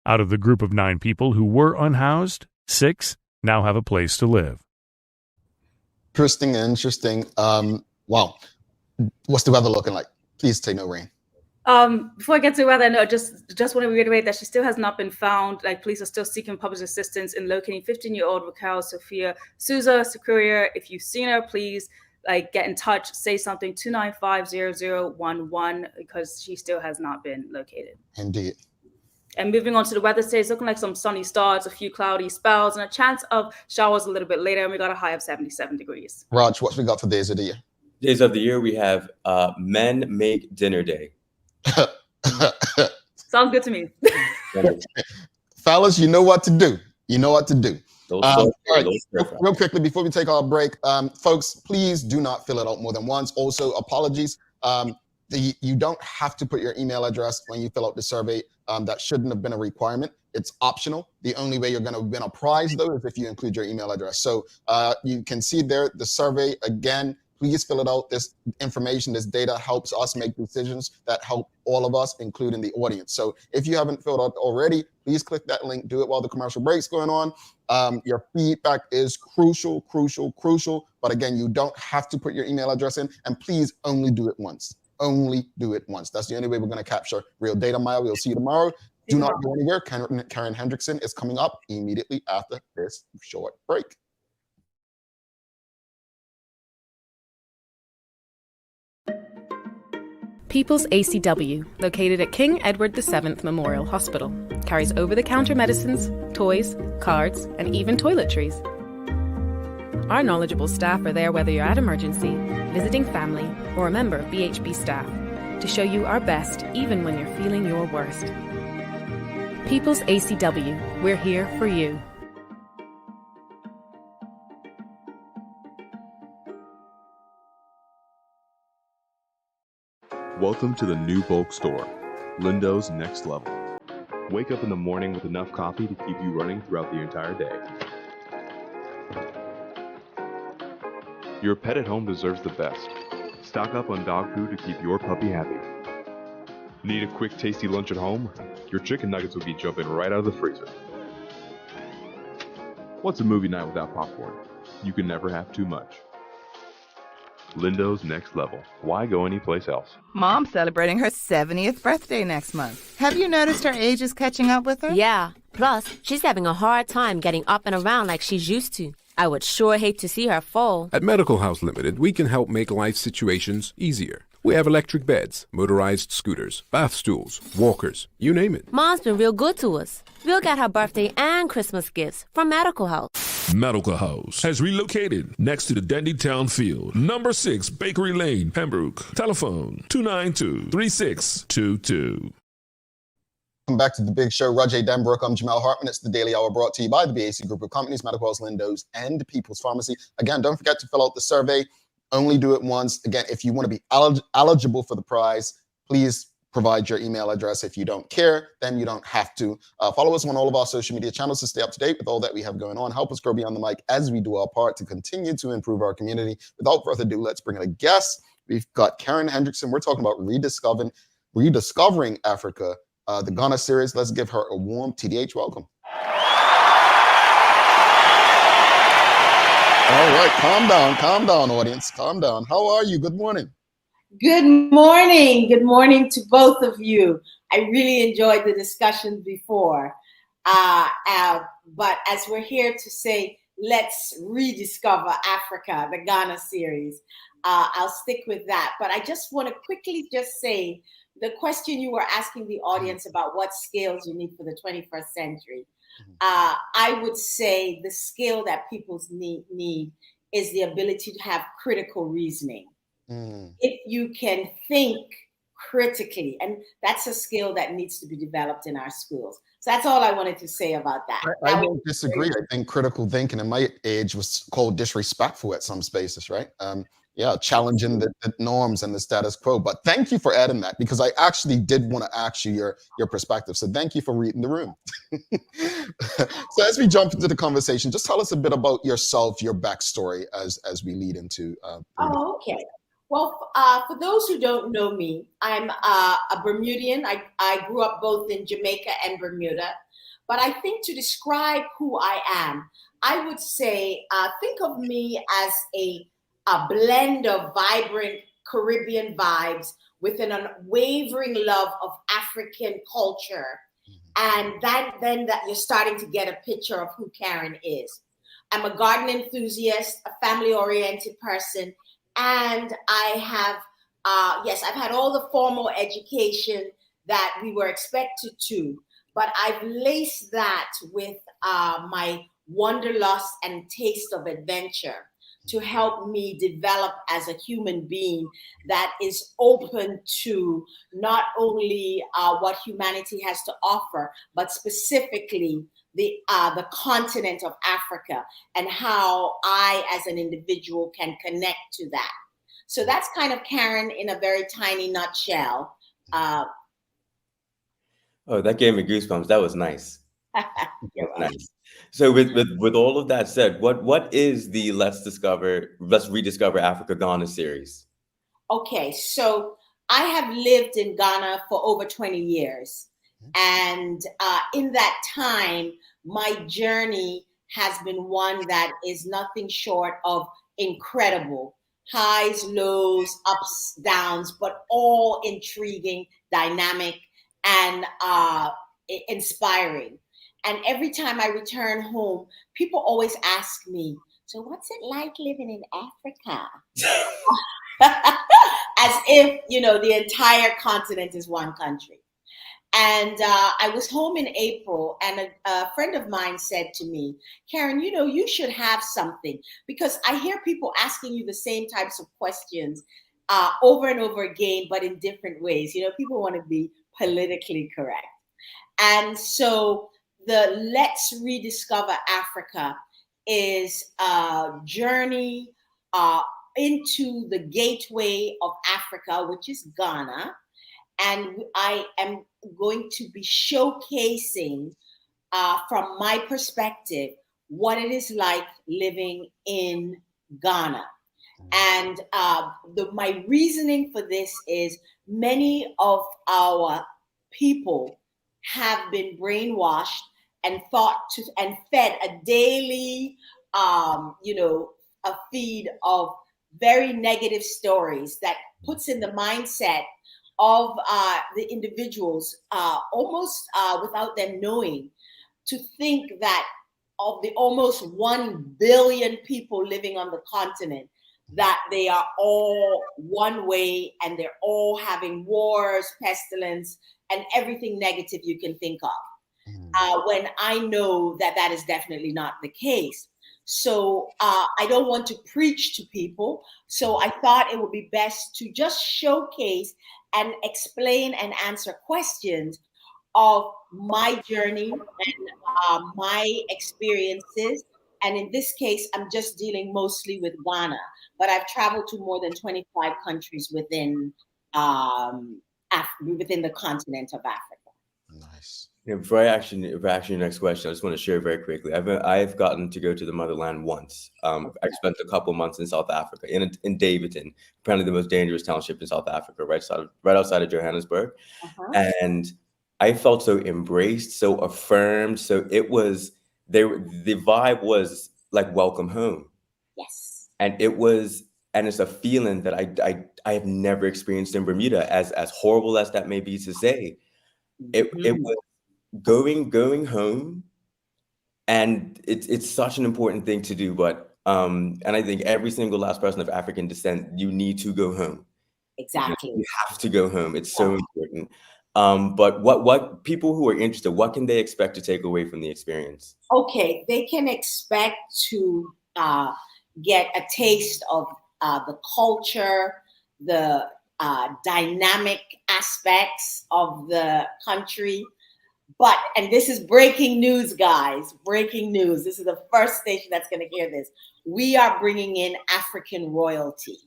Out of the group of 9 people who were unhoused, 6 now have a place to live. Interesting. Wow. What's the weather looking like? Please say no rain. Before I get to weather, no, just want to reiterate that she still has not been found. Like, police are still seeking public assistance in locating 15-year-old Raquel Sofia Souza Superior. If you've seen her, please get in touch, say something, 295-0011, because she still has not been located. Indeed. And moving on to the weather today, it's looking like some sunny starts, a few cloudy spells, and a chance of showers a little bit later. And we got a high of 77 degrees. Raj, what we got for days of the year? Days of the year, we have Men Make Dinner Day. Sounds good to me. Fellas, you know what to do. All right, real quickly before we take our break, folks, please do not fill it out more than once. Also, apologies. You don't have to put your email address when you fill out the survey. That shouldn't have been a requirement. It's optional. The only way you're going to win a prize, though, is if you include your email address. So you can see there the survey. Again, please fill it out. This information, this data helps us make decisions that help all of us, including the audience. So if you haven't filled out already, please click that link. Do it while the commercial break's going on. Your feedback is crucial. But again, you don't have to put your email address in, and please only do it once. That's the only way we're going to capture real data. Maya, we'll see you tomorrow. Do not go anywhere. Karen Hendrickson is coming up immediately after this short break. People's ACW, located at King Edward VII Memorial Hospital, carries over-the-counter medicines, toys, cards, and even toiletries. Our knowledgeable staff are there whether you're at emergency, visiting family, or a member of BHB staff, to show you our best even when you're feeling your worst. People's ACW, we're here for you. Welcome to the new bulk store, Lindo's Next Level. Wake up in the morning with enough coffee to keep you running throughout the entire day. Your pet at home deserves the best. Stock up on dog food to keep your puppy happy. Need a quick, tasty lunch at home? Your chicken nuggets will be jumping right out of the freezer. What's a movie night without popcorn? You can never have too much. Lindo's Next Level. Why go anyplace else? Mom's celebrating her 70th birthday next month. Have you noticed her age is catching up with her? Yeah. Plus, she's having a hard time getting up and around like she's used to. I would sure hate to see her fall. At Medical House Limited, we can help make life situations easier. We have electric beds, motorized scooters, bath stools, walkers, you name it. Mom's been real good to us. We'll get her birthday and Christmas gifts from Medical House. Medical House has relocated next to the Dendy Town Field. Number 6 Bakery Lane, Pembroke. Telephone 292-3622. Welcome back to the big show. Roger Denbrook, I'm Jamal Hartman. It's the Daily Hour brought to you by the BAC Group of Companies, Medical House, Lindo's, and People's Pharmacy. Again, don't forget to fill out the survey. Only do it once. Again, if you want to be eligible for the prize, please provide your email address. If you don't care, then you don't have to. Follow us on all of our social media channels to stay up to date with all that we have going on. Help us grow beyond the mic as we do our part to continue to improve our community. Without further ado, let's bring in a guest. We've got Karen Hendrickson. We're talking about rediscovering Africa, the Ghana series. Let's give her a warm TDH welcome. All right, calm down, audience, calm down. How are you? Good morning. Good morning. Good morning to both of you. I really enjoyed the discussion before. But as we're here to say, let's rediscover Africa, the Ghana series, I'll stick with that. But I just want to quickly just say the question you were asking the audience about what skills you need for the 21st century. I would say the skill that people need is the ability to have critical reasoning. If you can think critically, and that's a skill that needs to be developed in our schools. So that's all I wanted to say about that. I don't disagree. I think critical thinking in my age was called disrespectful at some spaces, right? Challenging the norms and the status quo. But thank you for adding that, because I actually did want to ask you your perspective. So thank you for reading the room. So as we jump into the conversation, just tell us a bit about yourself, your backstory as we lead into. Okay. Well, for those who don't know me, I'm a Bermudian. I grew up both in Jamaica and Bermuda. But I think to describe who I am, I would say, think of me as a blend of vibrant Caribbean vibes with an unwavering love of African culture. And then that you're starting to get a picture of who Karen is. I'm a garden enthusiast, a family-oriented person, and I have, I've had all the formal education that we were expected to, but I've laced that with my wanderlust and taste of adventure to help me develop as a human being that is open to not only what humanity has to offer, but specifically the continent of Africa and how I, as an individual, can connect to that. So that's kind of Karen in a very tiny nutshell. Oh, that gave me goosebumps. That was nice. Nice. So with all of that said, what is the Let's Rediscover Africa Ghana series? Okay, so I have lived in Ghana for over 20 years. And in that time, my journey has been one that is nothing short of incredible. Highs, lows, ups, downs, but all intriguing, dynamic, and inspiring. And every time I return home, people always ask me, so what's it like living in Africa? As if, the entire continent is one country. And I was home in April, and a friend of mine said to me, Karen, you should have something, because I hear people asking you the same types of questions over and over again, but in different ways. People want to be politically correct. And so the Let's Rediscover Africa is a journey, into the gateway of Africa, which is Ghana. And I am going to be showcasing from my perspective what it is like living in Ghana. And my reasoning for this is many of our people have been brainwashed and and fed a daily, a feed of very negative stories that puts in the mindset of the individuals almost without them knowing, to think that of the almost 1 billion people living on the continent, that they are all one way and they're all having wars, pestilence, and everything negative you can think of. When I know that that is definitely not the case. So I don't want to preach to people. So I thought it would be best to just showcase and explain and answer questions of my journey and my experiences. And in this case, I'm just dealing mostly with Ghana, but I've traveled to more than 25 countries within the continent of Africa. Nice. Yeah, before I actually your next question, I just want to share very quickly. I've gotten to go to the motherland once. I spent a couple months in South Africa, in Davidton, apparently the most dangerous township in South Africa, right outside of Johannesburg. And I felt so embraced, so affirmed. So it was the vibe was like welcome home. Yes. And it's a feeling that I have never experienced in Bermuda, as horrible as that may be to say. It was going home, and it's such an important thing to do. But and I think every single last person of African descent, you need to go home. Exactly. You have to go home. It's so important. But what people who are interested, what can they expect to take away from the experience? Okay, they can expect to get a taste of the culture, the dynamic aspects of the country. But, and this is breaking news, guys, breaking news. This is the first station that's going to hear this. We are bringing in African royalty.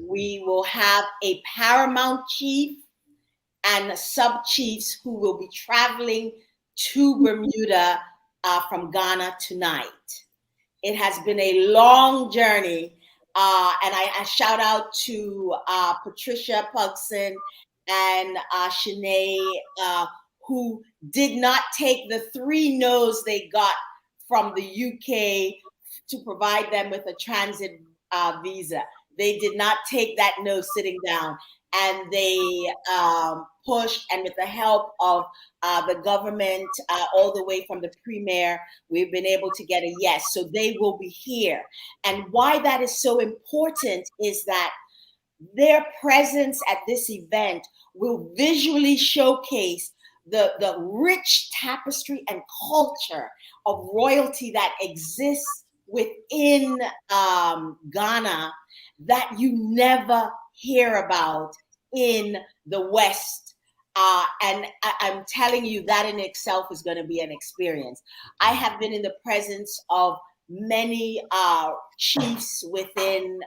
We will have a paramount chief and sub-chiefs who will be traveling to Bermuda from Ghana tonight. It has been a long journey. And I shout out to Patricia Pugson and Shanae, who did not take the 3 no's they got from the UK to provide them with a transit visa. They did not take that no sitting down. And they pushed, and with the help of the government, all the way from the premier, we've been able to get a yes. So they will be here. And why that is so important is that their presence at this event will visually showcase the rich tapestry and culture of royalty that exists within Ghana that you never hear about in the West. And I'm telling you, that in itself is going to be an experience. I have been in the presence of many chiefs within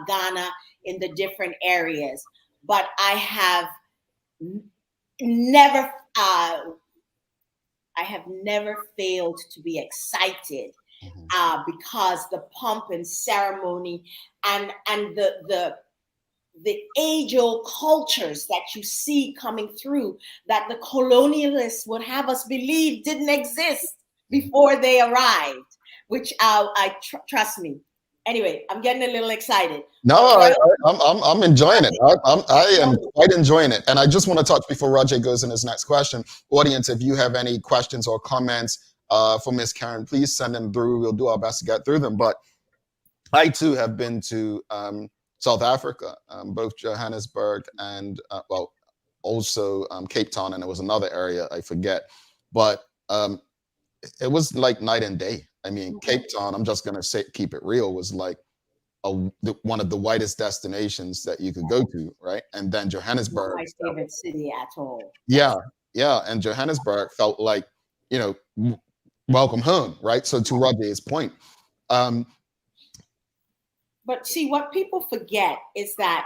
Ghana in the different areas, but I have never failed to be excited because the pomp and ceremony and the age-old cultures that you see coming through, that the colonialists would have us believe didn't exist before they arrived, which trust me. Anyway, I'm getting a little excited. No, I'm enjoying it. I am quite enjoying it. And I just want to touch before Roger goes in his next question. Audience, if you have any questions or comments for Miss Karen, please send them through. We'll do our best to get through them. But I too have been to South Africa, both Johannesburg and also Cape Town, and there was another area I forget. But it was like night and day. I mean, Cape Town, I'm just gonna say, keep it real, was like one of the whitest destinations that you could go to, right? And then Johannesburg, not my favorite city at all. Yeah, and Johannesburg felt like, welcome home, right? So to Roger's point, But see, what people forget is that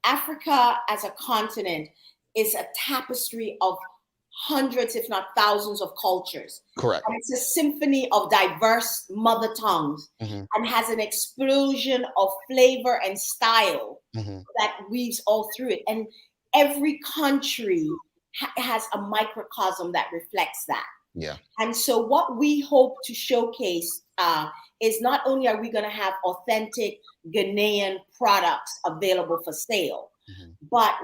Africa as a continent is a tapestry of hundreds, if not thousands, of cultures. Correct. And it's a symphony of diverse mother tongues and has an explosion of flavor and style that weaves all through it. And every country has a microcosm that reflects that. Yeah. And so what we hope to showcase is not only are we going to have authentic Ghanaian products available for sale, but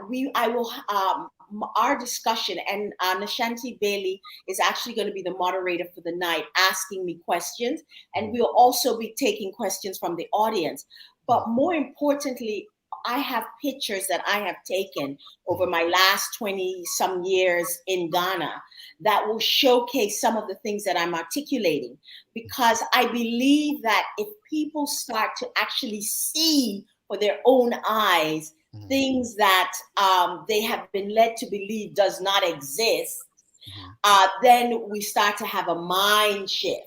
our discussion, and Nashanti Bailey is actually going to be the moderator for the night, asking me questions, and we'll also be taking questions from the audience. But more importantly, I have pictures that I have taken over my last 20 some years in Ghana that will showcase some of the things that I'm articulating, because I believe that if people start to actually see for their own eyes things that they have been led to believe does not exist, then we start to have a mind shift.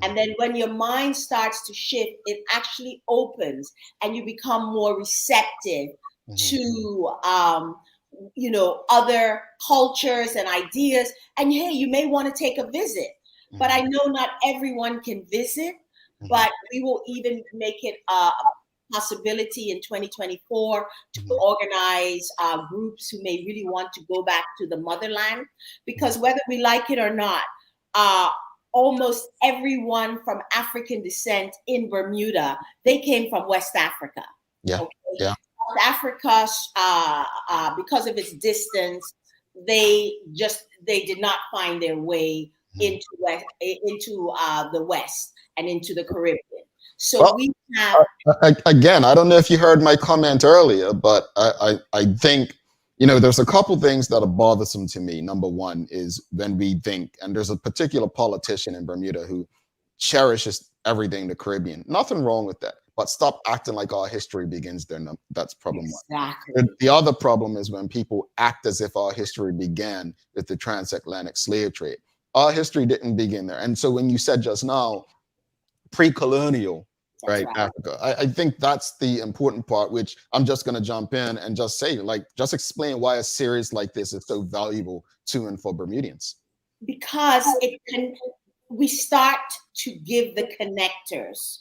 And then when your mind starts to shift, it actually opens and you become more receptive to, other cultures and ideas. And hey, you may want to take a visit, but I know not everyone can visit, but we will even make it a possibility in 2024 to organize groups who may really want to go back to the motherland, because whether we like it or not, almost everyone from African descent in Bermuda, they came from West Africa. Yeah. Okay? Yeah. South Africa, because of its distance, they did not find their way into the West and into the Caribbean. So we have again, I don't know if you heard my comment earlier, but I think, there's a couple things that are bothersome to me. Number one is when we think, and there's a particular politician in Bermuda who cherishes everything the Caribbean. Nothing wrong with that, but stop acting like our history begins there. That's problem one. The other problem is when people act as if our history began with the transatlantic slave trade. Our history didn't begin there. And so when you said just now, pre-colonial, right, Africa, I think that's the important part, which I'm just going to jump in and just say, just explain why a series like this is so valuable to and for Bermudians. Because we start to give the connectors.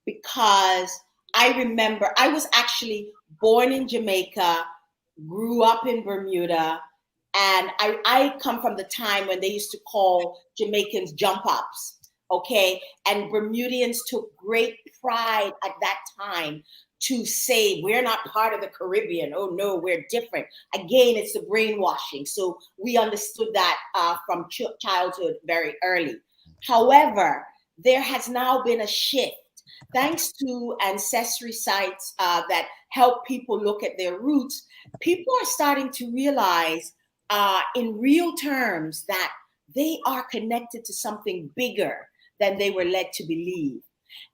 Because I remember I was actually born in Jamaica, grew up in Bermuda, and I come from the time when they used to call Jamaicans jump ups. Okay, and Bermudians took great pride at that time to say, we're not part of the Caribbean. Oh no, we're different. Again, it's the brainwashing. So we understood that from childhood very early. However, there has now been a shift thanks to ancestry sites that help people look at their roots. People are starting to realize in real terms that they are connected to something bigger than they were led to believe.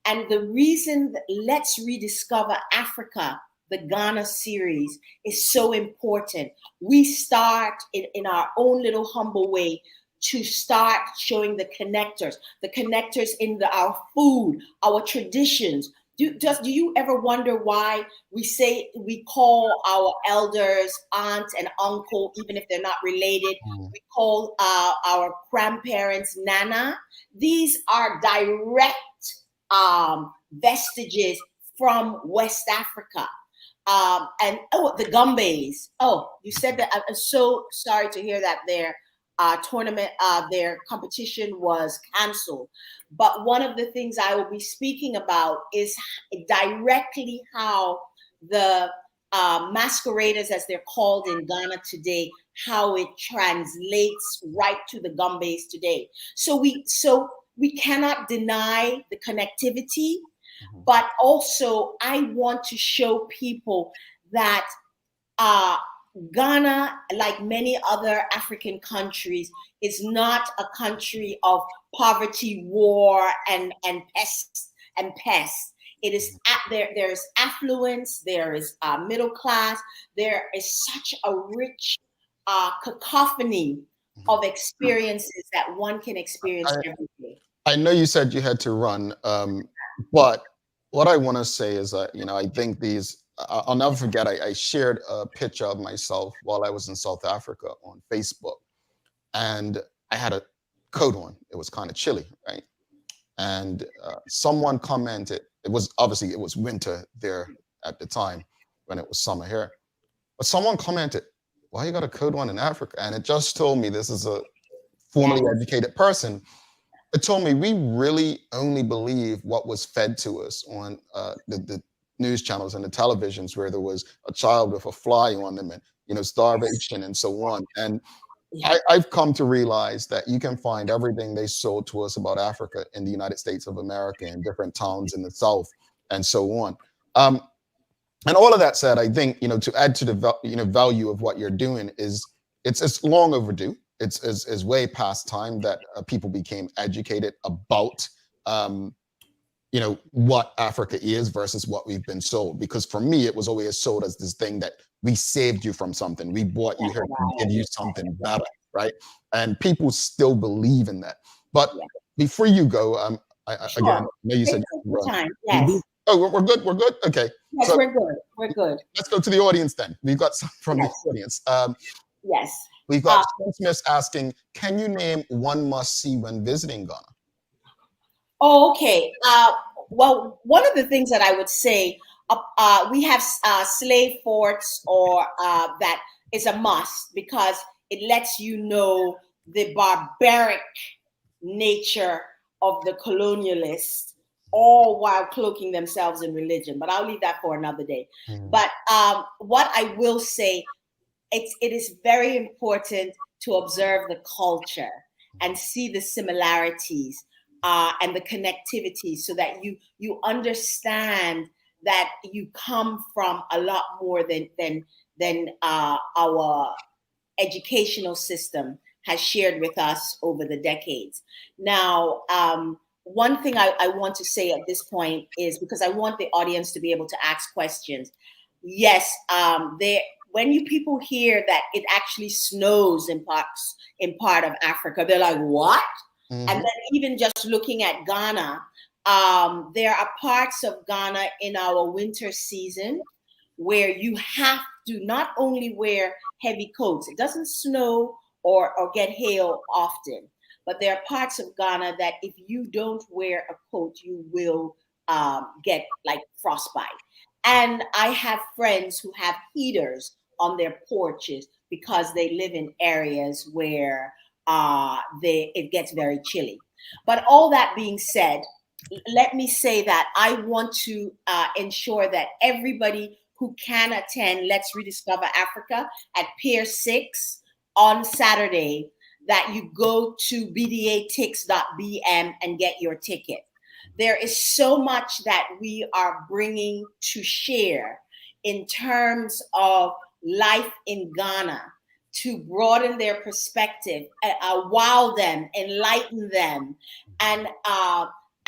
And the reason that Let's Rediscover Africa, the Ghana series, is so important. We start in our own little humble way to start showing the connectors in our food, our traditions. Do you ever wonder why we call our elders aunt and uncle, even if they're not related? We call our grandparents nana. These are direct vestiges from West Africa. And the Gumbays. Oh, you said that. I'm so sorry to hear that their tournament, their competition was canceled. But one of the things I will be speaking about is directly how the masqueraders, as they're called in Ghana today, how it translates right to the Gumbays today. So we cannot deny the connectivity, but also I want to show people that Ghana, like many other African countries, is not a country of poverty, war, and pests. It is there is affluence, there is middle class, there is such a rich cacophony of experiences that one can experience every day. I know you said you had to run, but what I want to say is that, I think I'll never forget, I shared a picture of myself while I was in South Africa on Facebook, and I had a coat on. It was kind of chilly, right? And someone commented, it was winter there at the time when it was summer here. But someone commented, why you got a coat on in Africa? And it just told me, this is a formally educated person. It told me we really only believe what was fed to us on the news channels and the televisions, where there was a child with a fly on them and, starvation and so on. And I've come to realize that you can find everything they sold to us about Africa in the United States of America, in different towns in the South and so on. And all of that said, I think, to add to the value of what you're doing it's long overdue. It's way past time that people became educated about, what Africa is versus what we've been sold. Because for me, it was always sold as this thing that we saved you from something. We brought you here to give you something better, right? And people still believe in that. But before you go, again, I know you said time. Yes. Oh, we're good. We're good. Okay. Yes, we're good. We're good. Let's go to the audience then. We've got some from the audience. Yes. We've got Smith asking, can you name one must-see when visiting Ghana? Oh, okay. Well, one of the things that I would say, we have slave forts, or that is a must, because it lets you know the barbaric nature of the colonialists, all while cloaking themselves in religion. But I'll leave that for another day. But what I will say, it is very important to observe the culture and see the similarities and the connectivity, so that you understand that you come from a lot more than our educational system has shared with us over the decades. Now, one thing I want to say at this point is, because I want the audience to be able to ask questions. Yes, when you people hear that it actually snows in part of Africa, they're like, what? And then even just looking at Ghana, there are parts of Ghana in our winter season where you have to not only wear heavy coats. It doesn't snow or get hail often, but there are parts of Ghana that if you don't wear a coat, you will get like frostbite. And I have friends who have heaters on their porches because they live in areas where it gets very chilly. But all that being said, let me say that I want to ensure that everybody who can attend Let's Rediscover Africa at Pier 6 on Saturday, that you go to bdatix.bm and get your ticket. There is so much that we are bringing to share in terms of life in Ghana, to broaden their perspective, wow them, enlighten them, and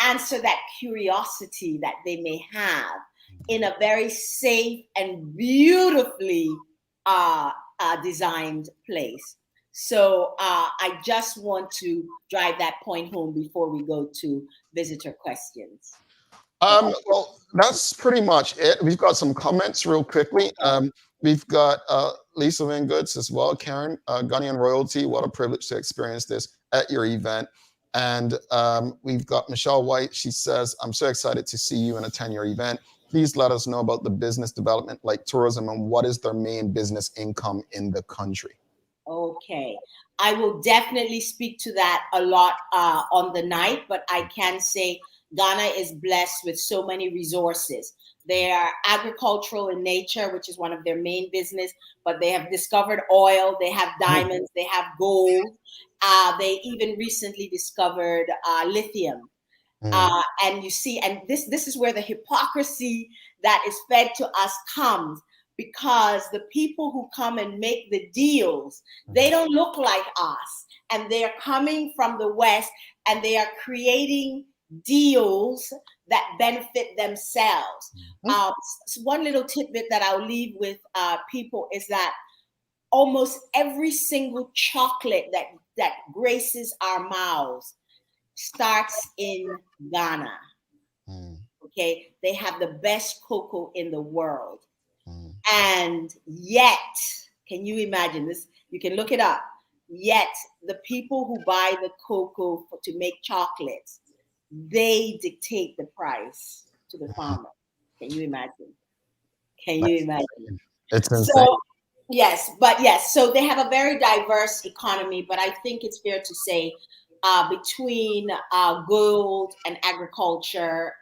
answer that curiosity that they may have in a very safe and beautifully designed place. So I just want to drive that point home before we go to visitor questions. Well, that's pretty much it. We've got some comments real quickly. We've got Lisa Van Goods as well. Karen, Ghanaian royalty, what a privilege to experience this at your event. And we've got Michelle White. She says, I'm so excited to see you and attend your event. Please let us know about the business development like tourism and what is their main business income in the country. Okay. I will definitely speak to that a lot on the night, but I can say Ghana is blessed with so many resources. They are agricultural in nature, which is one of their main business, but they have discovered oil, they have diamonds, they have gold. They even recently discovered lithium. And you see, and this is where the hypocrisy that is fed to us comes, because the people who come and make the deals, they don't look like us, and they're coming from the West, and they are creating deals that benefit themselves. One little tidbit that I'll leave with people is that almost every single chocolate that graces our mouths starts in Ghana. Okay, they have the best cocoa in the world. And yet, can you imagine this? You can look it up. Yet, the people who buy the cocoa to make chocolates, they dictate the price to the farmer. Can you imagine? Can you imagine? It's insane. So, yes. So they have a very diverse economy, but I think it's fair to say between gold and agriculture,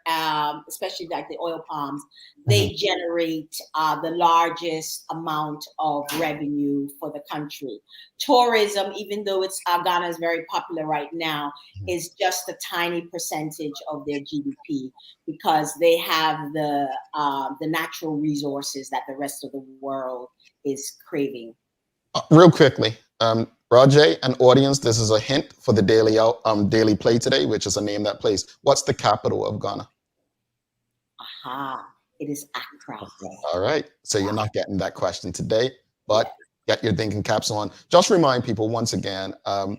especially like the oil palms, they generate the largest amount of revenue for the country. Tourism, even though it's Ghana is very popular right now, is just a tiny percentage of their GDP because they have the natural resources that the rest of the world is craving. Real quickly, Rajay and audience, this is a hint for the daily play today, which is a name that plays. What's the capital of Ghana? Aha, it is Accra. All right, so you're not getting that question today, but get your thinking caps on. Just remind people once again, well,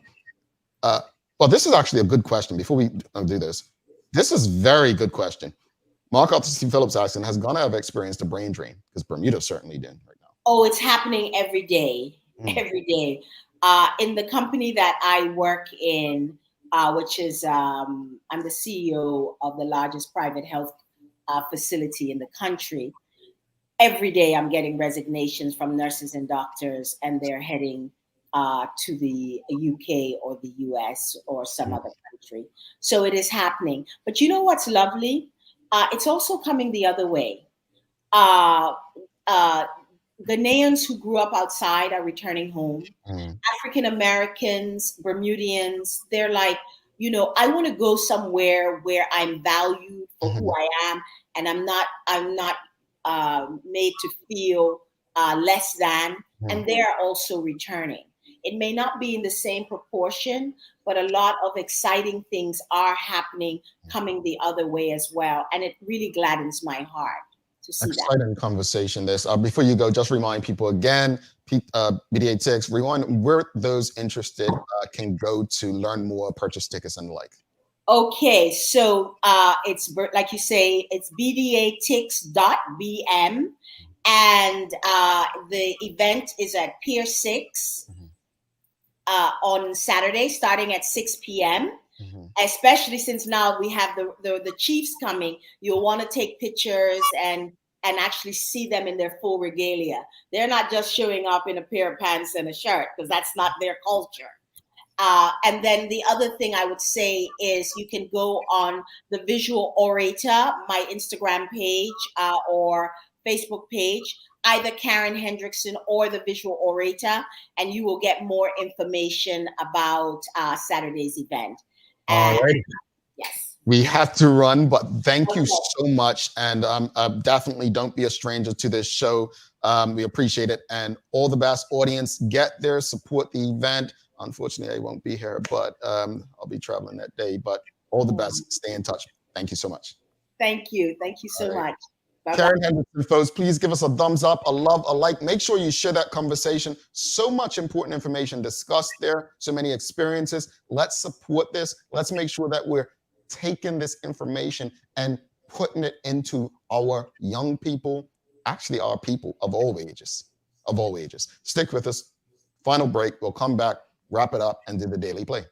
this is actually a good question before we do this. This is very good question. Mark Arthur C. Phillips asking, has Ghana ever experienced a brain drain? Because Bermuda certainly did right now. Oh, it's happening every day, every day. In the company that I work in, which is, I'm the CEO of the largest private health facility in the country. Every day I'm getting resignations from nurses and doctors, and they're heading to the UK or the US or some other country. So it is happening. But you know what's lovely? It's also coming the other way. Ghanaians who grew up outside are returning home. African Americans, Bermudians, they're like, you know, I want to go somewhere where I'm valued for who I am, and I'm not made to feel less than. And they are also returning. It may not be in the same proportion, but a lot of exciting things are happening, coming the other way as well, and it really gladdens my heart. Exciting conversation this. Before you go, just remind people again, BD86, rewind where those interested can go to learn more, purchase tickets and the like. Okay, so it's like you say, it's bdatix.bm, and the event is at Pier 6 on Saturday, starting at 6 p.m. Especially since now we have the Chiefs coming, you'll want to take pictures and actually see them in their full regalia. They're not just showing up in a pair of pants and a shirt, because that's not their culture. And then the other thing I would say is you can go on the Visual Orator, my Instagram page or Facebook page, either Karen Hendrickson or the Visual Orator, and you will get more information about Saturday's event. All right. Yes. We have to run, but thank you so much. And definitely don't be a stranger to this show. We appreciate it. And all the best, audience. Get there, support the event. Unfortunately, I won't be here, but I'll be traveling that day. But all the best. Stay in touch. Thank you so much. Thank you. Thank you so much. Bye-bye. Karen Hendrickson, folks, please give us a thumbs up, a love, a like. Make sure you share that conversation. So much important information discussed there. So many experiences. Let's support this. Let's make sure that we're taking this information and putting it into our young people, actually our people of all ages, Stick with us. Final break. We'll come back, wrap it up, and do the daily play.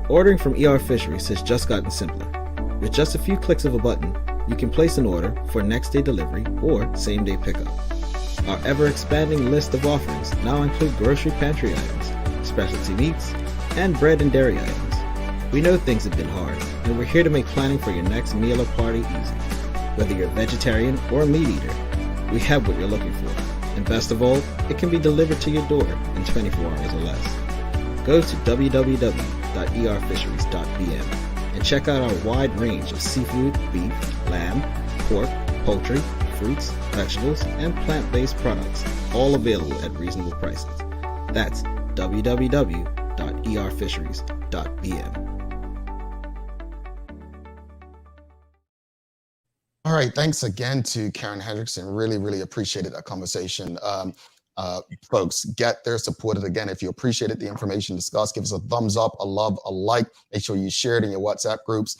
Ordering from ER Fisheries has just gotten simpler. With just a few clicks of a button, you can place an order for next-day delivery or same-day pickup. Our ever-expanding list of offerings now include grocery pantry items, specialty meats, and bread and dairy items. We know things have been hard, and we're here to make planning for your next meal or party easy. Whether you're a vegetarian or a meat eater, we have what you're looking for. And best of all, it can be delivered to your door in 24 hours or less. Go to www.erfisheries.bm and check out our wide range of seafood, beef, lamb, pork, poultry, fruits, vegetables, and plant-based products, all available at reasonable prices. That's www.erfisheries.bm. All right, thanks again to Karen Hendrickson. Really, really appreciated that conversation. Folks, get there, support it. Again, if you appreciated the information discussed, give us a thumbs up, a love, a like. Make sure you share it in your WhatsApp groups.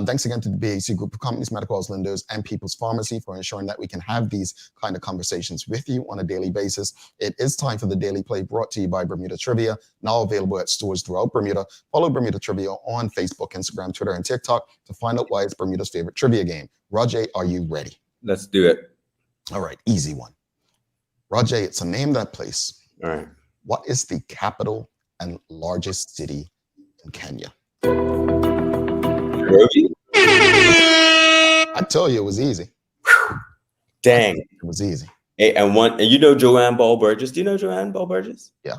Thanks again to the BAC Group of Companies, Medical House Lenders, and People's Pharmacy for ensuring that we can have these kind of conversations with you on a daily basis. It is time for the Daily Play, brought to you by Bermuda Trivia, now available at stores throughout Bermuda. Follow Bermuda Trivia on Facebook, Instagram, Twitter, and TikTok to find out why it's Bermuda's favorite trivia game. Roger, are you ready? Let's do it. All right, easy one. Roger, it's a name that place. All right. What is the capital and largest city in Kenya? Nairobi? I told you it was easy. Dang. It was easy. Hey, and you know Joanne Ball Burgess? Do you know Joanne Ball Burgess? Yeah.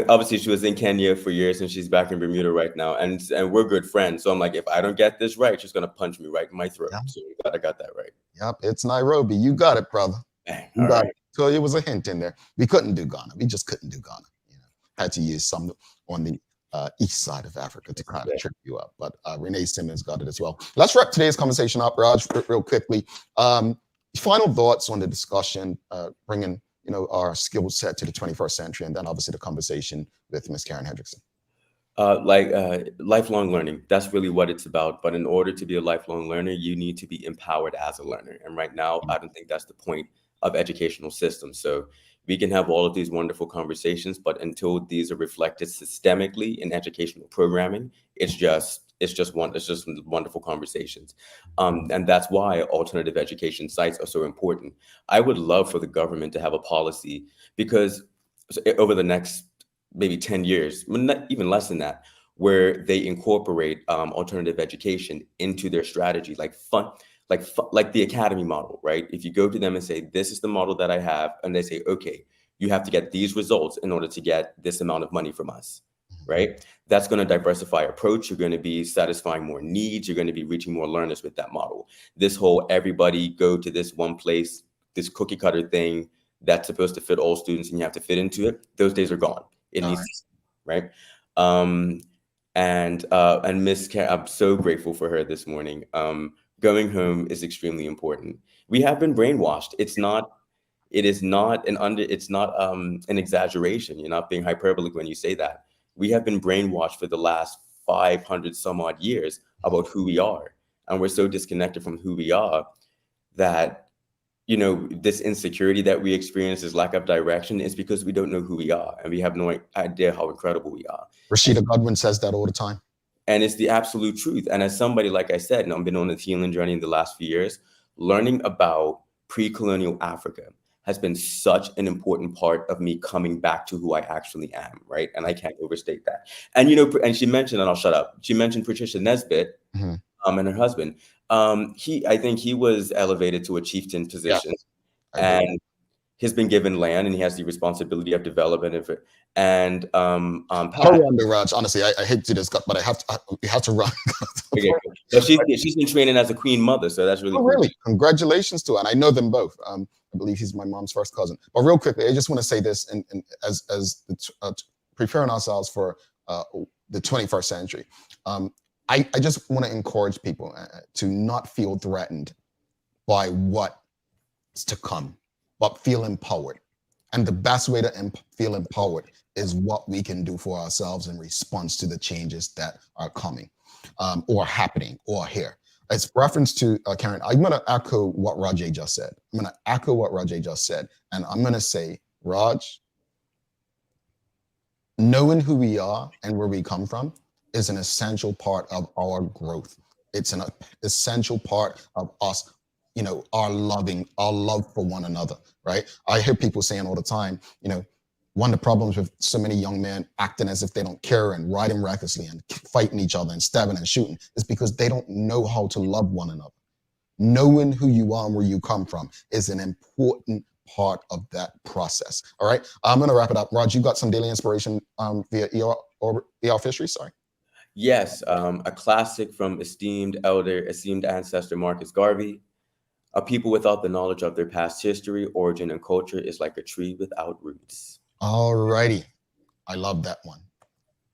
Obviously, she was in Kenya for years, and she's back in Bermuda right now. And we're good friends. So I'm like, if I don't get this right, she's going to punch me right in my throat. Yeah. So I got that right. Yep, it's Nairobi. You got it, brother. Dang. You got it. So it was a hint in there. We couldn't do Ghana. We just couldn't do Ghana. Had to use some on the east side of Africa to kind of trip you up. But Renee Simmons got it as well. Let's wrap today's conversation up, Raj, real quickly. Final thoughts on the discussion, bringing our skill set to the 21st century, and then obviously the conversation with Ms. Karen Hendrickson. Lifelong learning. That's really what it's about. But in order to be a lifelong learner, you need to be empowered as a learner. And right now, I don't think that's the point of educational systems. So we can have all of these wonderful conversations, but until these are reflected systemically in educational programming, it's just wonderful conversations. And that's why alternative education sites are so important. I would love for the government to have a policy, because over the next maybe 10 years, not even less than that, where they incorporate alternative education into their strategy, like the academy model, right? If you go to them and say, this is the model that I have, and they say, okay, you have to get these results in order to get this amount of money from us, right? That's going to diversify approach. You're going to be satisfying more needs. You're going to be reaching more learners with that model. This whole everybody go to this one place, this cookie cutter thing that's supposed to fit all students and you have to fit into it, those days are gone. It needs, right? And Miss Karen, I'm so grateful for her this morning. Going home is extremely important. We have been brainwashed. It's not an exaggeration. You're not being hyperbolic when you say that. We have been brainwashed for the last 500 some odd years about who we are. And we're so disconnected from who we are that, this insecurity that we experience, this lack of direction, is because we don't know who we are. And we have no idea how incredible we are. Rashida Godwin says that all the time. And it's the absolute truth. And as somebody, like I said, I've been on the healing journey in the last few years, learning about pre-colonial Africa has been such an important part of me coming back to who I actually am, right? And I can't overstate that. And, and she mentioned, and I'll shut up, she mentioned Patricia Nesbitt, and her husband. I think he was elevated to a chieftain position, and he's been given land, and he has the responsibility of development of it. And I wonder, Raj, honestly, I hate to discuss, but we have to run. Okay, cool. So she's been training as a queen mother, so that's really cool. Really? Congratulations to her. And I know them both. I believe he's my mom's first cousin. But real quickly, I just want to say this, and as preparing ourselves for the 21st century. I just want to encourage people to not feel threatened by what's to come, but feel empowered. And the best way to feel empowered is what we can do for ourselves in response to the changes that are coming or happening or here. It's reference to Karen. I'm going to echo what Rajay just said. And I'm going to say, Raj, knowing who we are and where we come from is an essential part of our growth. It's an essential part of us, our love for one another, right? I hear people saying all the time, one of the problems with so many young men acting as if they don't care and riding recklessly and fighting each other and stabbing and shooting is because they don't know how to love one another. Knowing who you are and where you come from is an important part of that process. All right, I'm going to wrap it up. Raj, you got some daily inspiration via ER Fisheries, sorry. Yes, a classic from esteemed ancestor Marcus Garvey. A people without the knowledge of their past history, origin, and culture is like a tree without roots. All righty. I love that one.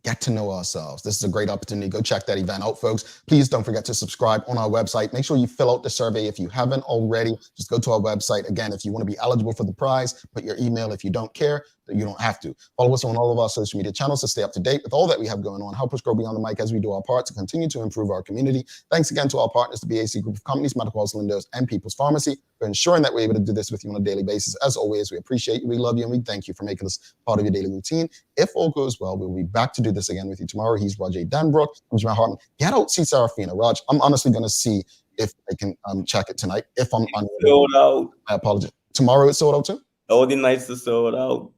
get to know ourselves. This is a great opportunity. Go check that event out, folks. Please don't forget to subscribe on our website. Make sure you fill out the survey if you haven't already. Just go to our website. Again, if you want to be eligible for the prize, put your email. If you don't care, you don't have to. Follow us on all of our social media channels to stay up to date with all that we have going on. Help us grow beyond the mic as we do our part to continue to improve our community. Thanks again to our partners, the BAC Group of Companies, Medical House Lindos, and People's Pharmacy, for ensuring that we're able to do this with you on a daily basis. As always, we appreciate you, we love you, and we thank you for making us part of your daily routine. If all goes well, we'll be back to do this again with you tomorrow. He's Roger Danbrook. I'm Jamal Hartman. Get out, see Serafina. Raj, I'm honestly going to see if I can check it tonight. If I'm sold out, I apologize. Tomorrow it's sold out too? All the nights are sold out.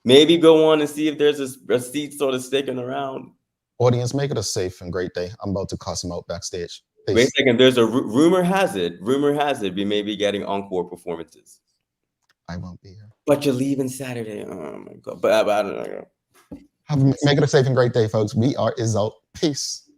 Maybe go on and see if there's a seat sort of sticking around. Audience, make it a safe and great day. I'm about to cuss him out backstage. Peace. Wait a second. There's a rumor has it we may be getting encore performances. I won't be here. But you're leaving Saturday. Oh my God. But I don't know. Make it a safe and great day, folks. We are Izzo. Peace.